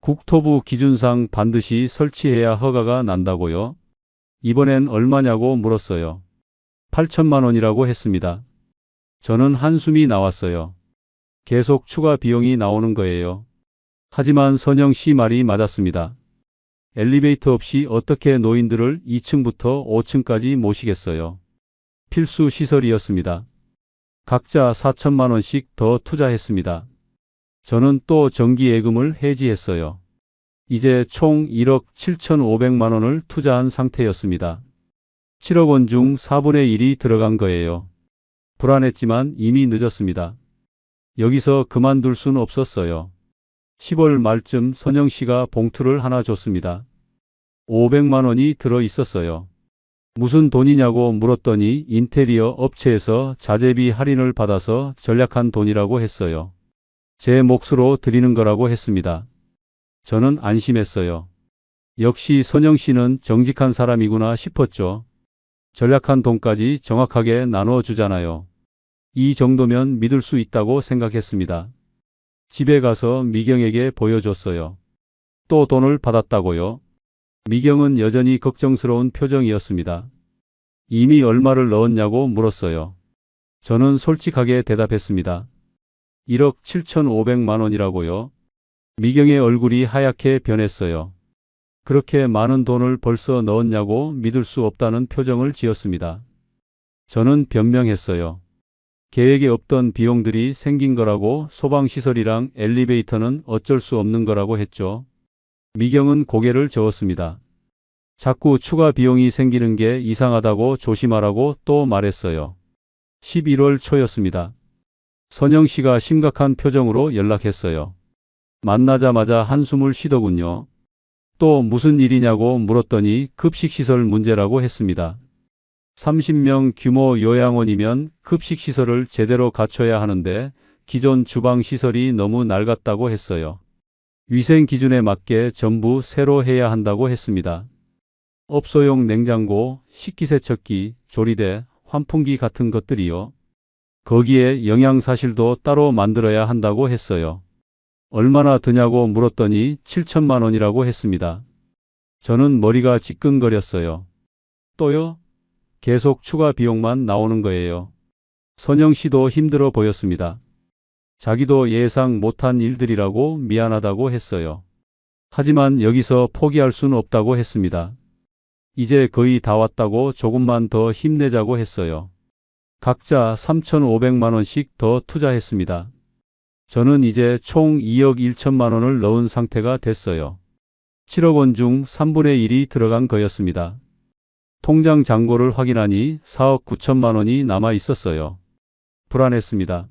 Speaker 2: 국토부 기준상 반드시 설치해야 허가가 난다고요. 이번엔 얼마냐고 물었어요. 8천만 원이라고 했습니다. 저는 한숨이 나왔어요. 계속 추가 비용이 나오는 거예요. 하지만 선영 씨 말이 맞았습니다. 엘리베이터 없이 어떻게 노인들을 2층부터 5층까지 모시겠어요. 필수 시설이었습니다. 각자 4천만 원씩 더 투자했습니다. 저는 또 정기예금을 해지했어요. 이제 총 1억 7,500만 원을 투자한 상태였습니다. 7억 원 중 4분의 1이 들어간 거예요. 불안했지만 이미 늦었습니다. 여기서 그만둘 순 없었어요. 10월 말쯤 선영 씨가 봉투를 하나 줬습니다. 500만 원이 들어 있었어요. 무슨 돈이냐고 물었더니 인테리어 업체에서 자재비 할인을 받아서 절약한 돈이라고 했어요. 제 몫으로 드리는 거라고 했습니다. 저는 안심했어요. 역시 선영 씨는 정직한 사람이구나 싶었죠. 절약한 돈까지 정확하게 나눠주잖아요. 이 정도면 믿을 수 있다고 생각했습니다. 집에 가서 미경에게 보여줬어요. 또 돈을 받았다고요? 미경은 여전히 걱정스러운 표정이었습니다. 이미 얼마를 넣었냐고 물었어요. 저는 솔직하게 대답했습니다. 1억 7,500만 원이라고요? 미경의 얼굴이 하얗게 변했어요. 그렇게 많은 돈을 벌써 넣었냐고 믿을 수 없다는 표정을 지었습니다. 저는 변명했어요. 계획에 없던 비용들이 생긴 거라고 소방시설이랑 엘리베이터는 어쩔 수 없는 거라고 했죠. 미경은 고개를 저었습니다. 자꾸 추가 비용이 생기는 게 이상하다고 조심하라고 또 말했어요. 11월 초였습니다. 선영 씨가 심각한 표정으로 연락했어요. 만나자마자 한숨을 쉬더군요. 또 무슨 일이냐고 물었더니 급식시설 문제라고 했습니다. 30명 규모 요양원이면 급식시설을 제대로 갖춰야 하는데 기존 주방시설이 너무 낡았다고 했어요. 위생 기준에 맞게 전부 새로 해야 한다고 했습니다. 업소용 냉장고, 식기세척기, 조리대, 환풍기 같은 것들이요. 거기에 영양사실도 따로 만들어야 한다고 했어요. 얼마나 드냐고 물었더니 7천만 원이라고 했습니다. 저는 머리가 지끈거렸어요. 또요? 계속 추가 비용만 나오는 거예요. 선영 씨도 힘들어 보였습니다. 자기도 예상 못한 일들이라고 미안하다고 했어요. 하지만 여기서 포기할 수는 없다고 했습니다. 이제 거의 다 왔다고 조금만 더 힘내자고 했어요. 각자 3,500만 원씩 더 투자했습니다. 저는 이제 총 2억 1천만 원을 넣은 상태가 됐어요. 7억 원 중 3분의 1이 들어간 거였습니다. 통장 잔고를 확인하니 4억 9천만 원이 남아 있었어요. 불안했습니다.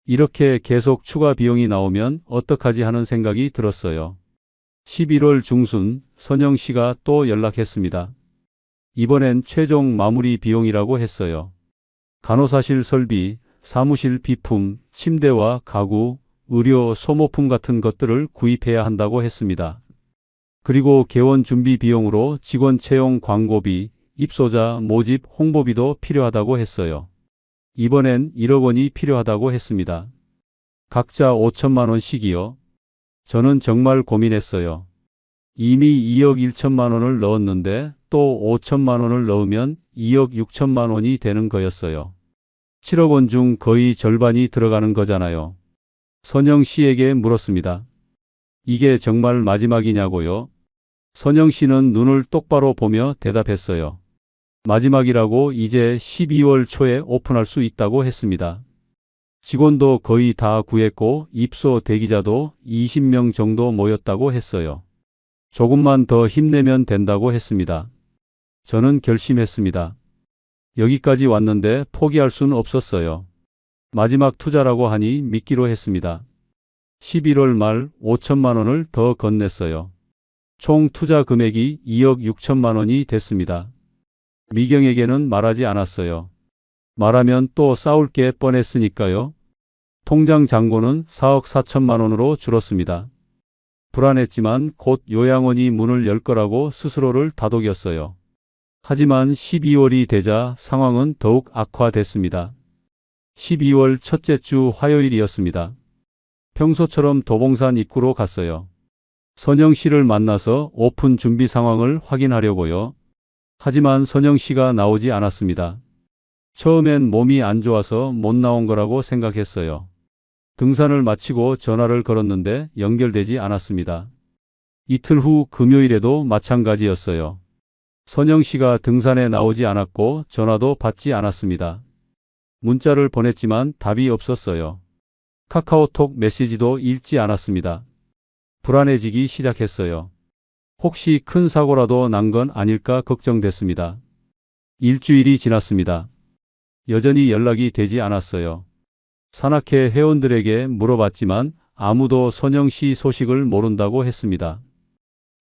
Speaker 2: 이렇게 계속 추가 비용이 나오면 어떡하지 하는 생각이 들었어요. 11월 중순 선영 씨가 또 연락했습니다. 이번엔 최종 마무리 비용이라고 했어요. 간호사실 설비, 사무실 비품, 침대와 가구, 의료, 소모품 같은 것들을 구입해야 한다고 했습니다. 그리고 개원 준비 비용으로 직원 채용 광고비, 입소자 모집 홍보비도 필요하다고 했어요. 이번엔 1억 원이 필요하다고 했습니다. 각자 5천만 원씩이요. 저는 정말 고민했어요. 이미 2억 1천만 원을 넣었는데 또 5천만 원을 넣으면 2억 6천만 원이 되는 거였어요. 7억 원 중 거의 절반이 들어가는 거잖아요. 선영 씨에게 물었습니다. 이게 정말 마지막이냐고요? 선영 씨는 눈을 똑바로 보며 대답했어요. 마지막이라고 이제 12월 초에 오픈할 수 있다고 했습니다. 직원도 거의 다 구했고 입소 대기자도 20명 정도 모였다고 했어요. 조금만 더 힘내면 된다고 했습니다. 저는 결심했습니다. 여기까지 왔는데 포기할 수는 없었어요. 마지막 투자라고 하니 믿기로 했습니다. 11월 말 5천만 원을 더 건넸어요. 총 투자 금액이 2억 6천만 원이 됐습니다. 미경에게는 말하지 않았어요. 말하면 또 싸울 게 뻔했으니까요. 통장 잔고는 4억 4천만 원으로 줄었습니다. 불안했지만 곧 요양원이 문을 열 거라고 스스로를 다독였어요. 하지만 12월이 되자 상황은 더욱 악화됐습니다. 12월 첫째 주 화요일이었습니다. 평소처럼 도봉산 입구로 갔어요. 선영 씨를 만나서 오픈 준비 상황을 확인하려고요. 하지만 선영 씨가 나오지 않았습니다. 처음엔 몸이 안 좋아서 못 나온 거라고 생각했어요. 등산을 마치고 전화를 걸었는데 연결되지 않았습니다. 이틀 후 금요일에도 마찬가지였어요. 선영 씨가 등산에 나오지 않았고 전화도 받지 않았습니다. 문자를 보냈지만 답이 없었어요. 카카오톡 메시지도 읽지 않았습니다. 불안해지기 시작했어요. 혹시 큰 사고라도 난 건 아닐까 걱정됐습니다. 일주일이 지났습니다. 여전히 연락이 되지 않았어요. 산악회 회원들에게 물어봤지만 아무도 선영 씨 소식을 모른다고 했습니다.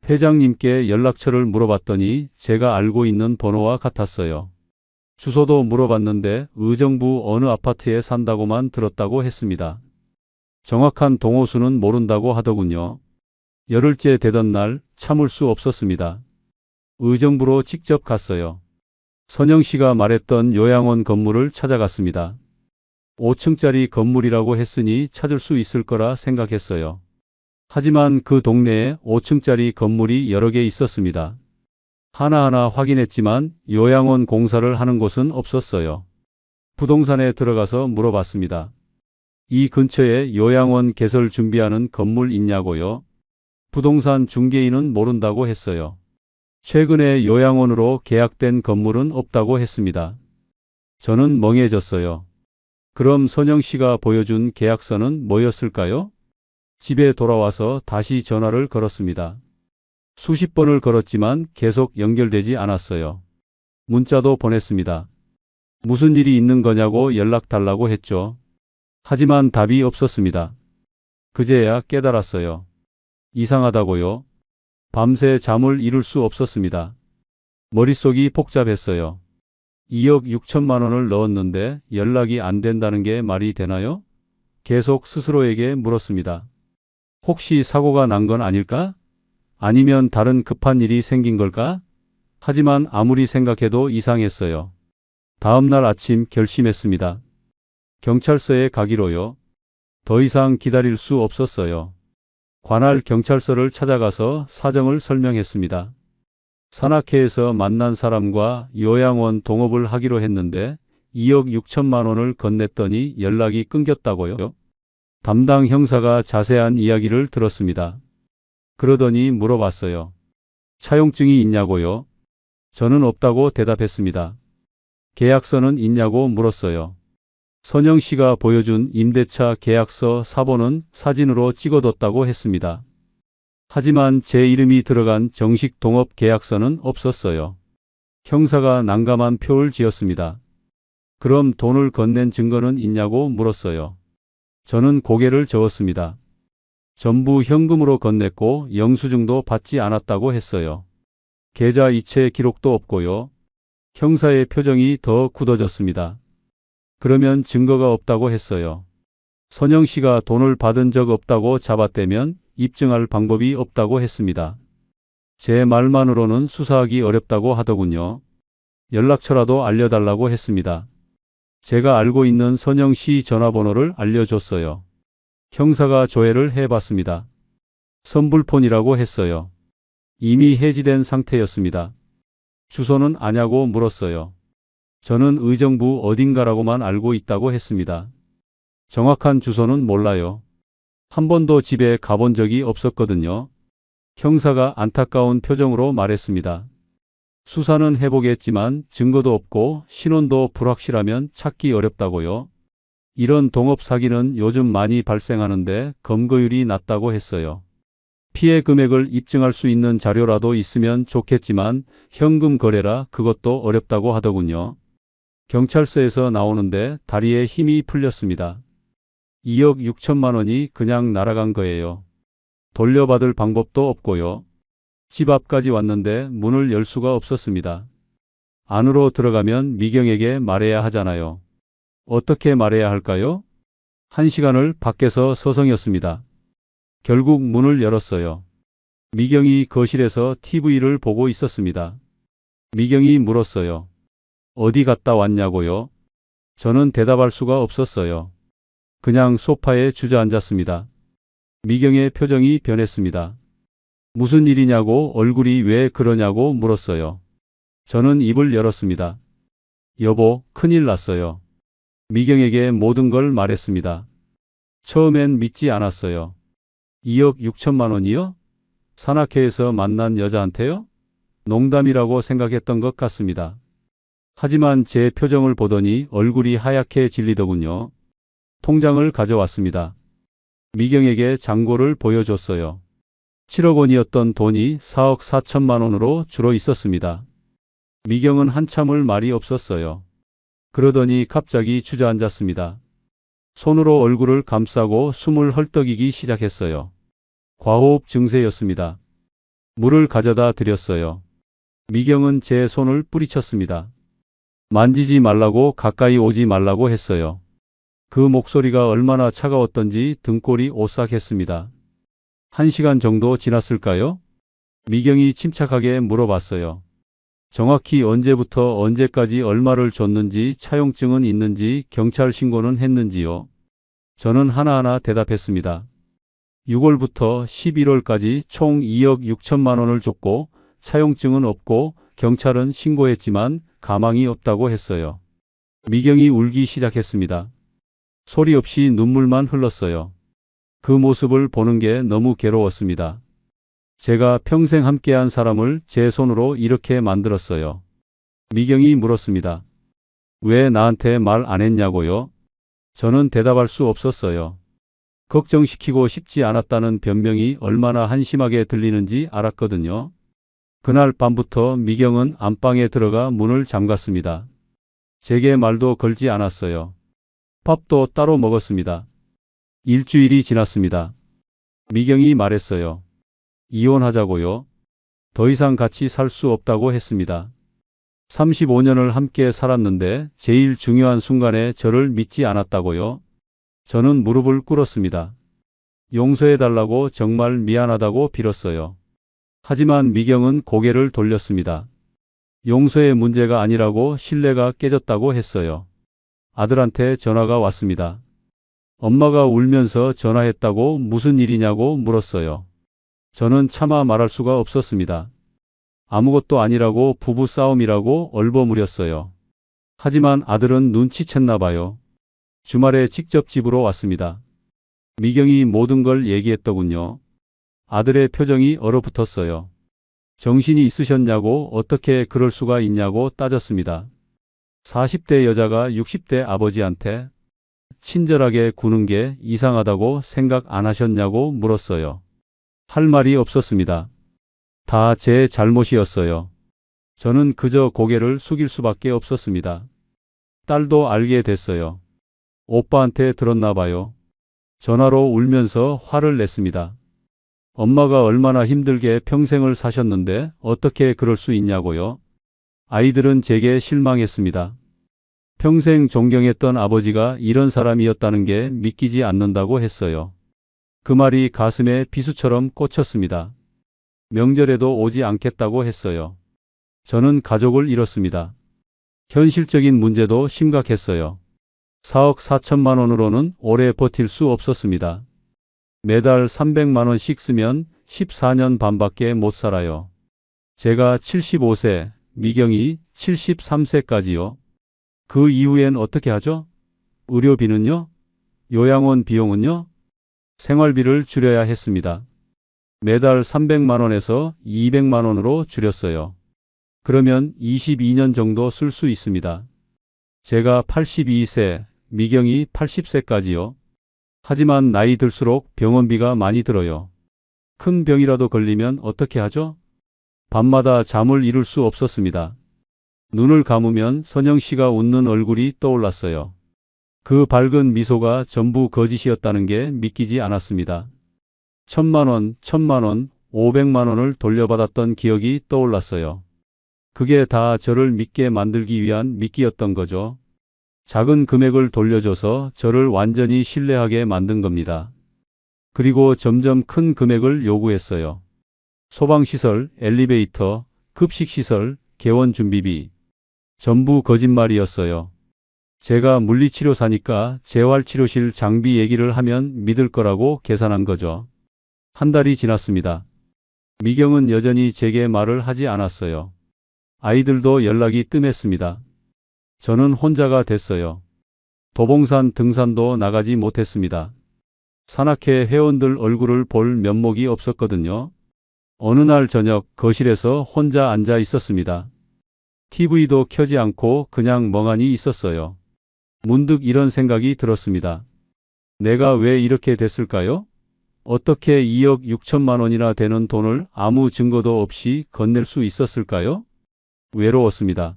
Speaker 2: 회장님께 연락처를 물어봤더니 제가 알고 있는 번호와 같았어요. 주소도 물어봤는데 의정부 어느 아파트에 산다고만 들었다고 했습니다. 정확한 동호수는 모른다고 하더군요. 열흘째 되던 날 참을 수 없었습니다. 의정부로 직접 갔어요. 선영 씨가 말했던 요양원 건물을 찾아갔습니다. 5층짜리 건물이라고 했으니 찾을 수 있을 거라 생각했어요. 하지만 그 동네에 5층짜리 건물이 여러 개 있었습니다. 하나하나 확인했지만 요양원 공사를 하는 곳은 없었어요. 부동산에 들어가서 물어봤습니다. 이 근처에 요양원 개설 준비하는 건물 있냐고요? 부동산 중개인은 모른다고 했어요. 최근에 요양원으로 계약된 건물은 없다고 했습니다. 저는 멍해졌어요. 그럼 선영 씨가 보여준 계약서는 뭐였을까요? 집에 돌아와서 다시 전화를 걸었습니다. 수십 번을 걸었지만 계속 연결되지 않았어요. 문자도 보냈습니다. 무슨 일이 있는 거냐고 연락 달라고 했죠. 하지만 답이 없었습니다. 그제야 깨달았어요. 이상하다고요? 밤새 잠을 이룰 수 없었습니다. 머릿속이 복잡했어요. 2억 6천만 원을 넣었는데 연락이 안 된다는 게 말이 되나요? 계속 스스로에게 물었습니다. 혹시 사고가 난 건 아닐까? 아니면 다른 급한 일이 생긴 걸까? 하지만 아무리 생각해도 이상했어요. 다음 날 아침 결심했습니다. 경찰서에 가기로요. 더 이상 기다릴 수 없었어요. 관할 경찰서를 찾아가서 사정을 설명했습니다. 산악회에서 만난 사람과 요양원 동업을 하기로 했는데 2억 6천만 원을 건넸더니 연락이 끊겼다고요. 담당 형사가 자세한 이야기를 들었습니다. 그러더니 물어봤어요. 차용증이 있냐고요? 저는 없다고 대답했습니다. 계약서는 있냐고 물었어요. 선영 씨가 보여준 임대차 계약서 사본은 사진으로 찍어뒀다고 했습니다. 하지만 제 이름이 들어간 정식 동업 계약서는 없었어요. 형사가 난감한 표를 지었습니다. 그럼 돈을 건넨 증거는 있냐고 물었어요. 저는 고개를 저었습니다. 전부 현금으로 건넸고 영수증도 받지 않았다고 했어요. 계좌 이체 기록도 없고요. 형사의 표정이 더 굳어졌습니다. 그러면 증거가 없다고 했어요. 선영 씨가 돈을 받은 적 없다고 잡아떼면 입증할 방법이 없다고 했습니다. 제 말만으로는 수사하기 어렵다고 하더군요. 연락처라도 알려달라고 했습니다. 제가 알고 있는 선영 씨 전화번호를 알려줬어요. 형사가 조회를 해봤습니다. 선불폰이라고 했어요. 이미 해지된 상태였습니다. 주소는 아냐고 물었어요. 저는 의정부 어딘가라고만 알고 있다고 했습니다. 정확한 주소는 몰라요. 한 번도 집에 가본 적이 없었거든요. 형사가 안타까운 표정으로 말했습니다. 수사는 해보겠지만 증거도 없고 신원도 불확실하면 찾기 어렵다고요. 이런 동업 사기는 요즘 많이 발생하는데 검거율이 낮다고 했어요. 피해 금액을 입증할 수 있는 자료라도 있으면 좋겠지만 현금 거래라 그것도 어렵다고 하더군요. 경찰서에서 나오는데 다리에 힘이 풀렸습니다. 2억 6천만 원이 그냥 날아간 거예요. 돌려받을 방법도 없고요. 집 앞까지 왔는데 문을 열 수가 없었습니다. 안으로 들어가면 미경에게 말해야 하잖아요. 어떻게 말해야 할까요? 1시간을 밖에서 서성였습니다. 결국 문을 열었어요. 미경이 거실에서 TV를 보고 있었습니다. 미경이 물었어요. 어디 갔다 왔냐고요? 저는 대답할 수가 없었어요. 그냥 소파에 주저앉았습니다. 미경의 표정이 변했습니다. 무슨 일이냐고 얼굴이 왜 그러냐고 물었어요. 저는 입을 열었습니다. 여보, 큰일 났어요. 미경에게 모든 걸 말했습니다. 처음엔 믿지 않았어요. 2억 6천만 원이요? 산악회에서 만난 여자한테요? 농담이라고 생각했던 것 같습니다. 하지만 제 표정을 보더니 얼굴이 하얗게 질리더군요. 통장을 가져왔습니다. 미경에게 잔고를 보여줬어요. 7억 원이었던 돈이 4억 4천만 원으로 줄어 있었습니다. 미경은 한참을 말이 없었어요. 그러더니 갑자기 주저앉았습니다. 손으로 얼굴을 감싸고 숨을 헐떡이기 시작했어요. 과호흡 증세였습니다. 물을 가져다 드렸어요. 미경은 제 손을 뿌리쳤습니다. 만지지 말라고 가까이 오지 말라고 했어요. 그 목소리가 얼마나 차가웠던지 등골이 오싹했습니다. 1시간 정도 지났을까요? 미경이 침착하게 물어봤어요. 정확히 언제부터 언제까지 얼마를 줬는지 차용증은 있는지 경찰 신고는 했는지요? 저는 하나하나 대답했습니다. 6월부터 11월까지 총 2억 6천만 원을 줬고 차용증은 없고 경찰은 신고했지만 가망이 없다고 했어요. 미경이 울기 시작했습니다. 소리 없이 눈물만 흘렀어요. 그 모습을 보는 게 너무 괴로웠습니다. 제가 평생 함께한 사람을 제 손으로 이렇게 만들었어요. 미경이 물었습니다. 왜 나한테 말 안 했냐고요? 저는 대답할 수 없었어요. 걱정시키고 싶지 않았다는 변명이 얼마나 한심하게 들리는지 알았거든요. 그날 밤부터 미경은 안방에 들어가 문을 잠갔습니다. 제게 말도 걸지 않았어요. 밥도 따로 먹었습니다. 일주일이 지났습니다. 미경이 말했어요. 이혼하자고요. 더 이상 같이 살 수 없다고 했습니다. 35년을 함께 살았는데 제일 중요한 순간에 저를 믿지 않았다고요. 저는 무릎을 꿇었습니다. 용서해달라고 정말 미안하다고 빌었어요. 하지만 미경은 고개를 돌렸습니다. 용서의 문제가 아니라고 신뢰가 깨졌다고 했어요. 아들한테 전화가 왔습니다. 엄마가 울면서 전화했다고 무슨 일이냐고 물었어요. 저는 차마 말할 수가 없었습니다. 아무것도 아니라고 부부 싸움이라고 얼버무렸어요. 하지만 아들은 눈치챘나 봐요. 주말에 직접 집으로 왔습니다. 미경이 모든 걸 얘기했더군요. 아들의 표정이 얼어붙었어요. 정신이 있으셨냐고 어떻게 그럴 수가 있냐고 따졌습니다. 40대 여자가 60대 아버지한테 친절하게 구는 게 이상하다고 생각 안 하셨냐고 물었어요. 할 말이 없었습니다. 다 제 잘못이었어요. 저는 그저 고개를 숙일 수밖에 없었습니다. 딸도 알게 됐어요. 오빠한테 들었나 봐요. 전화로 울면서 화를 냈습니다. 엄마가 얼마나 힘들게 평생을 사셨는데 어떻게 그럴 수 있냐고요. 아이들은 제게 실망했습니다. 평생 존경했던 아버지가 이런 사람이었다는 게 믿기지 않는다고 했어요. 그 말이 가슴에 비수처럼 꽂혔습니다. 명절에도 오지 않겠다고 했어요. 저는 가족을 잃었습니다. 현실적인 문제도 심각했어요. 4억 4천만 원으로는 오래 버틸 수 없었습니다. 매달 300만 원씩 쓰면 14년 반밖에 못 살아요. 제가 75세, 미경이 73세까지요. 그 이후엔 어떻게 하죠? 의료비는요? 요양원 비용은요? 생활비를 줄여야 했습니다. 매달 300만 원에서 200만 원으로 줄였어요. 그러면 22년 정도 쓸 수 있습니다. 제가 82세, 미경이 80세까지요. 하지만 나이 들수록 병원비가 많이 들어요. 큰 병이라도 걸리면 어떻게 하죠? 밤마다 잠을 이룰 수 없었습니다. 눈을 감으면 선영 씨가 웃는 얼굴이 떠올랐어요. 그 밝은 미소가 전부 거짓이었다는 게 믿기지 않았습니다. 1,000만 원, 1,000만 원, 500만 원을 돌려받았던 기억이 떠올랐어요. 그게 다 저를 믿게 만들기 위한 미끼였던 거죠. 작은 금액을 돌려줘서 저를 완전히 신뢰하게 만든 겁니다. 그리고 점점 큰 금액을 요구했어요. 소방시설, 엘리베이터, 급식시설, 개원 준비비. 전부 거짓말이었어요. 제가 물리치료사니까 재활치료실 장비 얘기를 하면 믿을 거라고 계산한 거죠. 한 달이 지났습니다. 미경은 여전히 제게 말을 하지 않았어요. 아이들도 연락이 뜸했습니다. 저는 혼자가 됐어요. 도봉산 등산도 나가지 못했습니다. 산악회 회원들 얼굴을 볼 면목이 없었거든요. 어느 날 저녁 거실에서 혼자 앉아 있었습니다. TV도 켜지 않고 그냥 멍하니 있었어요. 문득 이런 생각이 들었습니다. 내가 왜 이렇게 됐을까요? 어떻게 2억 6천만 원이나 되는 돈을 아무 증거도 없이 건넬 수 있었을까요? 외로웠습니다.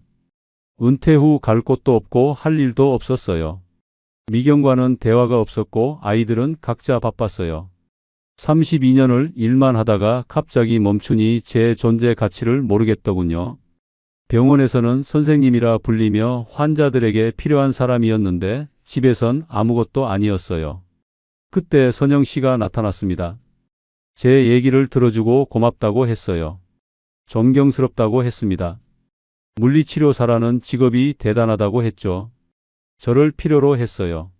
Speaker 2: 은퇴 후 갈 곳도 없고 할 일도 없었어요. 미경과는 대화가 없었고 아이들은 각자 바빴어요. 32년을 일만 하다가 갑자기 멈추니 제 존재 가치를 모르겠더군요. 병원에서는 선생님이라 불리며 환자들에게 필요한 사람이었는데 집에선 아무것도 아니었어요. 그때 선영 씨가 나타났습니다. 제 얘기를 들어주고 고맙다고 했어요. 존경스럽다고 했습니다. 물리치료사라는 직업이 대단하다고 했죠. 저를 필요로 했어요.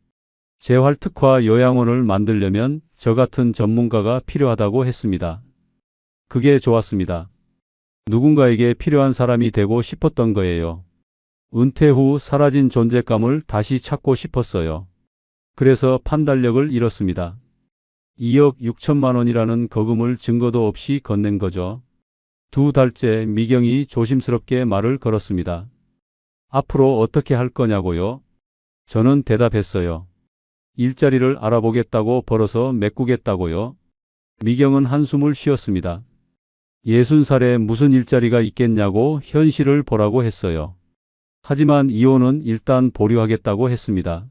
Speaker 2: 재활특화 요양원을 만들려면 저 같은 전문가가 필요하다고 했습니다. 그게 좋았습니다. 누군가에게 필요한 사람이 되고 싶었던 거예요. 은퇴 후 사라진 존재감을 다시 찾고 싶었어요. 그래서 판단력을 잃었습니다. 2억 6천만 원이라는 거금을 증거도 없이 건넨 거죠. 2달째 미경이 조심스럽게 말을 걸었습니다. 앞으로 어떻게 할 거냐고요? 저는 대답했어요. 일자리를 알아보겠다고 벌어서 메꾸겠다고요. 미경은 한숨을 쉬었습니다. 60살에 무슨 일자리가 있겠냐고 현실을 보라고 했어요. 하지만 이혼은 일단 보류하겠다고 했습니다.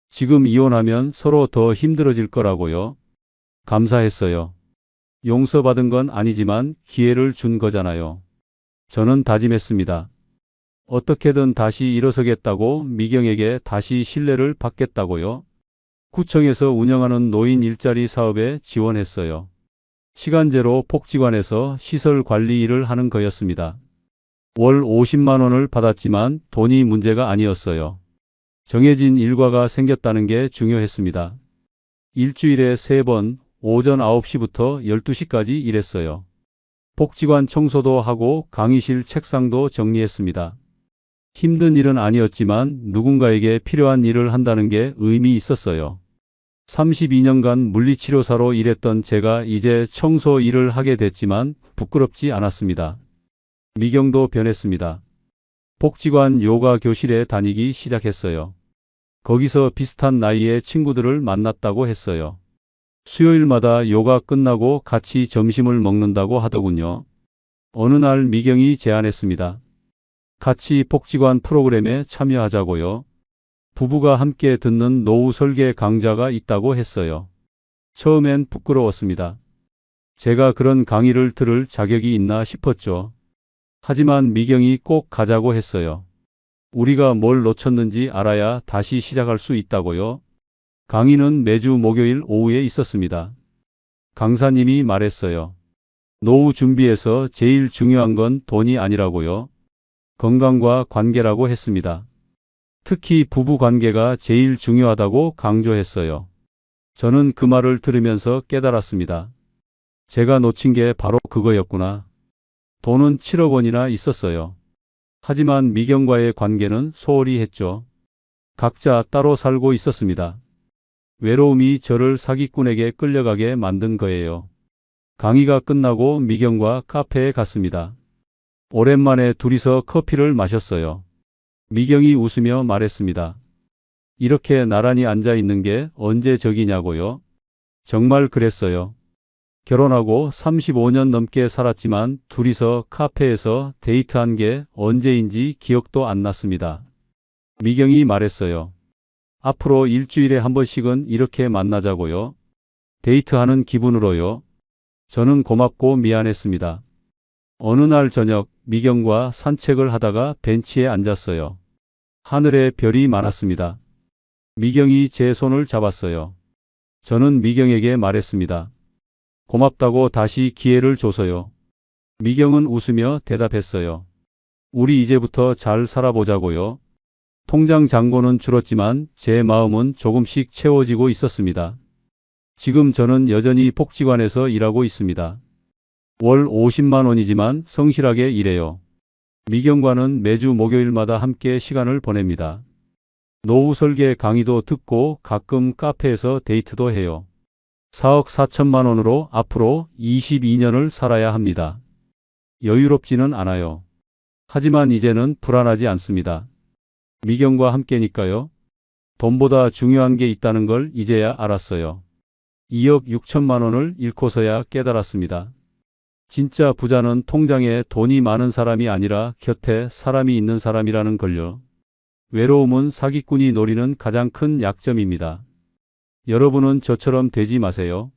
Speaker 2: 지금 이혼하면 서로 더 힘들어질 거라고요. 감사했어요. 용서받은 건 아니지만 기회를 준 거잖아요. 저는 다짐했습니다. 어떻게든 다시 일어서겠다고, 미경에게 다시 신뢰를 받겠다고요. 구청에서 운영하는 노인 일자리 사업에 지원했어요. 시간제로 복지관에서 시설 관리 일을 하는 거였습니다. 월 50만 원을 받았지만 돈이 문제가 아니었어요. 정해진 일과가 생겼다는 게 중요했습니다. 일주일에 3번, 오전 9시부터 12시까지 일했어요. 복지관 청소도 하고 강의실 책상도 정리했습니다. 힘든 일은 아니었지만 누군가에게 필요한 일을 한다는 게 의미 있었어요. 32년간 물리치료사로 일했던 제가 이제 청소 일을 하게 됐지만 부끄럽지 않았습니다. 미경도 변했습니다. 복지관 요가 교실에 다니기 시작했어요. 거기서 비슷한 나이의 친구들을 만났다고 했어요. 수요일마다 요가 끝나고 같이 점심을 먹는다고 하더군요. 어느 날 미경이 제안했습니다. 같이 복지관 프로그램에 참여하자고요. 부부가 함께 듣는 노후 설계 강좌가 있다고 했어요. 처음엔 부끄러웠습니다. 제가 그런 강의를 들을 자격이 있나 싶었죠. 하지만 미경이 꼭 가자고 했어요. 우리가 뭘 놓쳤는지 알아야 다시 시작할 수 있다고요. 강의는 매주 목요일 오후에 있었습니다. 강사님이 말했어요. 노후 준비에서 제일 중요한 건 돈이 아니라고요. 건강과 관계라고 했습니다. 특히 부부 관계가 제일 중요하다고 강조했어요. 저는 그 말을 들으면서 깨달았습니다. 제가 놓친 게 바로 그거였구나. 돈은 7억 원이나 있었어요. 하지만 미경과의 관계는 소홀히 했죠. 각자 따로 살고 있었습니다. 외로움이 저를 사기꾼에게 끌려가게 만든 거예요. 강의가 끝나고 미경과 카페에 갔습니다. 오랜만에 둘이서 커피를 마셨어요. 미경이 웃으며 말했습니다. 이렇게 나란히 앉아 있는 게 언제 적이냐고요? 정말 그랬어요. 결혼하고 35년 넘게 살았지만 둘이서 카페에서 데이트한 게 언제인지 기억도 안 났습니다. 미경이 말했어요. 앞으로 일주일에 한 번씩은 이렇게 만나자고요. 데이트하는 기분으로요. 저는 고맙고 미안했습니다. 어느 날 저녁 미경과 산책을 하다가 벤치에 앉았어요. 하늘에 별이 많았습니다. 미경이 제 손을 잡았어요. 저는 미경에게 말했습니다. 고맙다고 다시 기회를 줘서요. 미경은 웃으며 대답했어요. 우리 이제부터 잘 살아보자고요. 통장 잔고는 줄었지만 제 마음은 조금씩 채워지고 있었습니다. 지금 저는 여전히 복지관에서 일하고 있습니다. 월 50만 원이지만 성실하게 일해요. 미경과는 매주 목요일마다 함께 시간을 보냅니다. 노후 설계 강의도 듣고 가끔 카페에서 데이트도 해요. 4억 4천만 원으로 앞으로 22년을 살아야 합니다. 여유롭지는 않아요. 하지만 이제는 불안하지 않습니다. 미경과 함께니까요. 돈보다 중요한 게 있다는 걸 이제야 알았어요. 2억 6천만 원을 잃고서야 깨달았습니다. 진짜 부자는 통장에 돈이 많은 사람이 아니라 곁에 사람이 있는 사람이라는 걸요. 외로움은 사기꾼이 노리는 가장 큰 약점입니다. 여러분은 저처럼 되지 마세요.